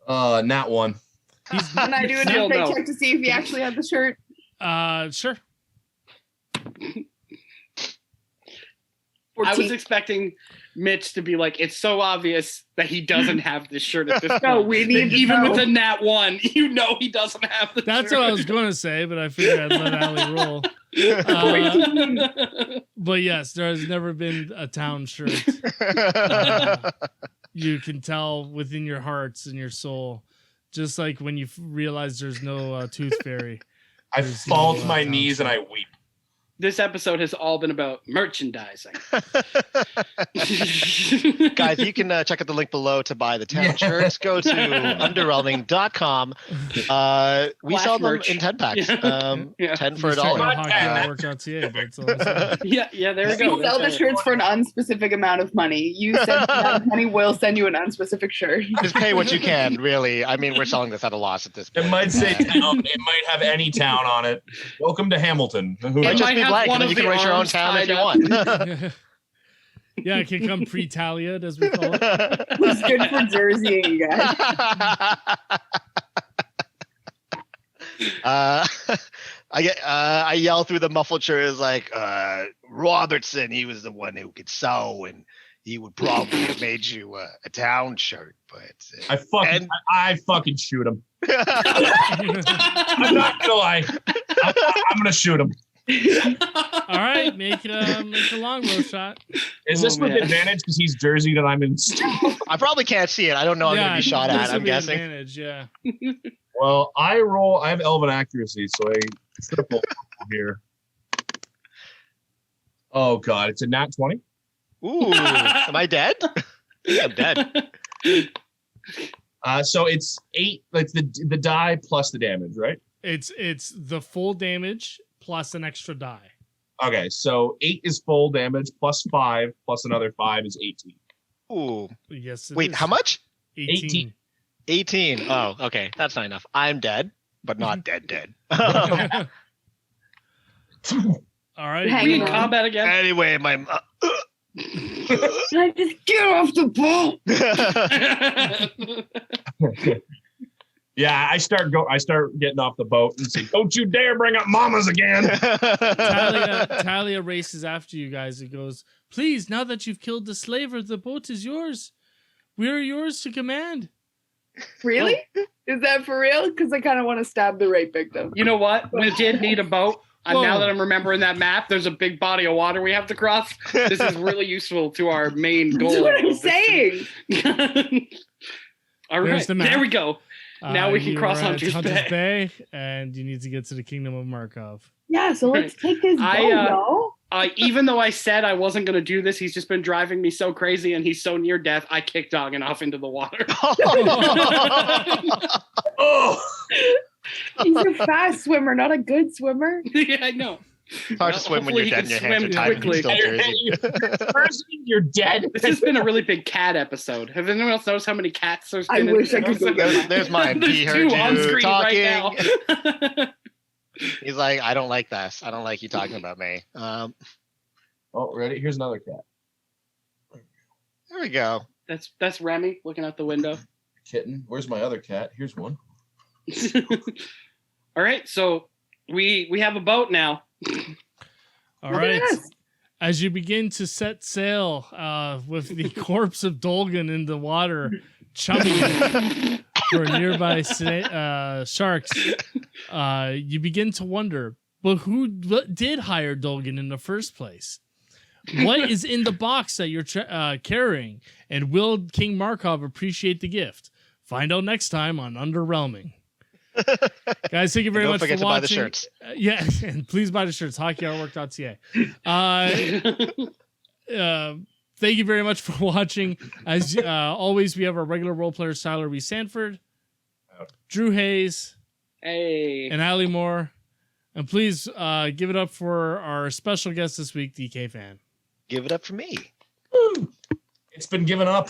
Nat 1. Can I do an insight check to see if he actually had the shirt? Sure. 14. I was expecting Mitch to be like, it's so obvious that he doesn't have this shirt at this point. No, we need even with a nat 1, you know he doesn't have the That's shirt. what I was going to say, but I figured I'd let Allie roll. But yes, there has never been a town shirt. You can tell within your hearts and your soul, just like when you realize there's no tooth fairy. I fall to my knees and I weep. This episode has all been about merchandising. Guys, you can check out the link below to buy the town shirts. Go to UnderRealming.com. We sell them in 10 packs. 10 for $1. Yeah, there we go. We sell the shirts for an unspecific amount of money. You send the amount of money, we'll send you an unspecific shirt. Just pay what you can, really. I mean, we're selling this at a loss at this point. It might say town. It might have any town on it. Welcome to Hamilton. It might just be blank, and then you can write your own town if you want. Yeah, it can come pre-Talia, as we call it. Who's good for jerseying, guys? I yell through the muffled shirt like Robertson. He was the one who could sew, and he would probably have made you a town shirt. But I fucking shoot him. I'm not gonna lie. I'm gonna shoot him. All right, make a longbow shot. Is this with advantage because he's jerseyed and I'm in? I probably can't see it. I don't know. I'm gonna be shot at. I'm guessing. Advantage, yeah. Well, I have elven accuracy, so I triple here. Oh god, it's a nat 20. Ooh, am I dead? I'm dead. So it's 8. Like the die plus the damage, right? It's the full damage plus an extra die. Okay, so 8 is full damage plus 5 plus another 5 is 18. Ooh. Yes. Wait, how much? 18. 18. Oh, okay. That's not enough. I'm dead, but not dead. All right. Are we in combat again? Anyway, I just get off the boat. Yeah, I start getting off the boat and say, "Don't you dare bring up mamas again." Talia races after you guys. It goes, "Please, now that you've killed the slaver, the boat is yours. We are yours to command." Really? Is that for real? Because I kind of want to stab the rape victim. You know what? We did need a boat. Now that I'm remembering that map, there's a big body of water we have to cross. This is really useful to our main goal. That's what I'm saying. All right, there we go. Now we can cross Hunter's Bay, and you need to get to the Kingdom of Markov. Yeah, so let's take this boat, even though I said I wasn't going to do this, he's just been driving me so crazy, and he's so near death, I kicked Doggin off into the water. Oh! He's a fast swimmer, not a good swimmer. Yeah, I know. It's hard to swim when you're dead and your hands are tied and you're still jersey. You're dead. This has been a really big cat episode. Have anyone else noticed how many cats there's been? I wish I could go get There's mine. He heard you on screen talking. Right now. He's like, I don't like this. I don't like you talking about me. Oh, ready? Here's another cat. There we go. That's Remy looking out the window. Kitten. Where's my other cat? Here's one. All right, so we have a boat now. All right. As you begin to set sail with the corpse of Dolgan in the water, chumming for nearby sharks, you begin to wonder, but who did hire Dolgan in the first place? What is in the box that you're carrying? And will King Markov appreciate the gift? Find out next time on UnderRealming. Guys, thank you very much for watching. Don't forget to buy the shirts. Yeah, and please buy the shirts. HockeyArtwork.ca. Thank you very much for watching. As always, we have our regular role players, Tyler-Reis Sanford, Drew Hayes, and Allie Moore. And please give it up for our special guest this week, DK Phan. Give it up for me. Woo. It's been given up.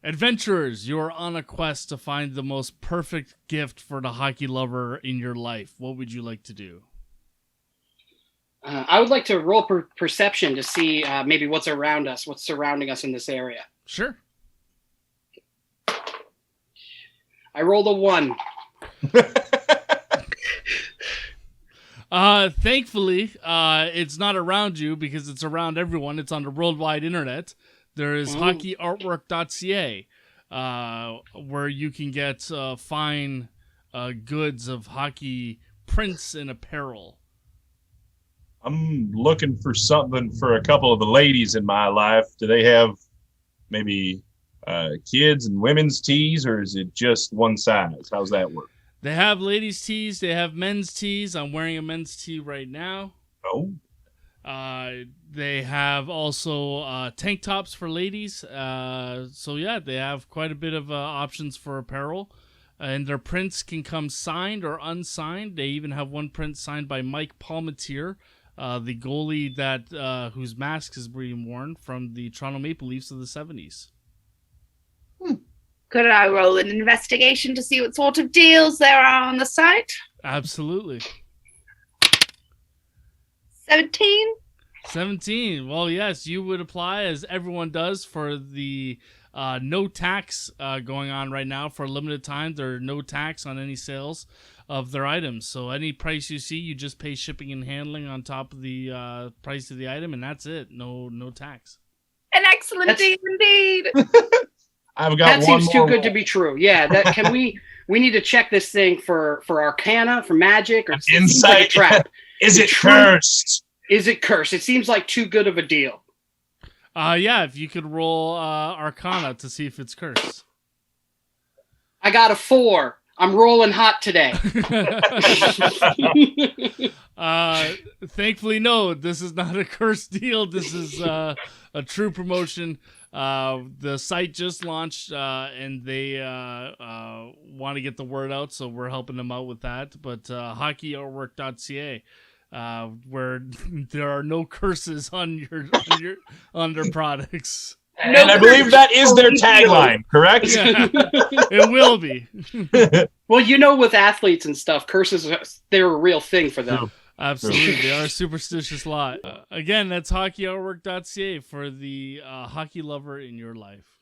Adventurers, you're on a quest to find the most perfect gift for the hockey lover in your life. What would you like to do? I would like to roll perception to see maybe what's around us, what's surrounding us in this area. Sure. I rolled a 1. Thankfully, it's not around you because it's around everyone. It's on the worldwide internet. There is hockeyartwork.ca, where you can get fine goods of hockey prints and apparel. I'm looking for something for a couple of the ladies in my life. Do they have maybe kids and women's tees, or is it just one size? How's that work? They have ladies' tees. They have men's tees. I'm wearing a men's tee right now. Oh. They have also tank tops for ladies. So, yeah, they have quite a bit of options for apparel. And their prints can come signed or unsigned. They even have one print signed by Mike Palmateer, the goalie that whose mask is being worn from the Toronto Maple Leafs of the 70s. Could I roll an investigation to see what sort of deals there are on the site? Absolutely. 17? 17. Well, yes, you would apply, as everyone does, for the no tax going on right now for a limited time. There are no tax on any sales of their items. So any price you see, you just pay shipping and handling on top of the price of the item, and that's it. No tax. An excellent deal indeed. I've got that one seems more too good to be true. Yeah, that can we need to check this thing for Arcana, for magic, or it seems like a trap. Is it cursed? Is it cursed? It seems like too good of a deal. Yeah, if you could roll Arcana to see if it's cursed. I got a 4. I'm rolling hot today. Thankfully, no, this is not a cursed deal. This is a true promotion. The site just launched, and they want to get the word out, so we're helping them out with that. But hockeyartwork.ca, where there are no curses on their products. And I believe that is their tagline, correct? Yeah, it will be. Well, with athletes and stuff, curses, they're a real thing for them. Absolutely. They are a superstitious lot. Again, that's hockeyartwork.ca for the hockey lover in your life.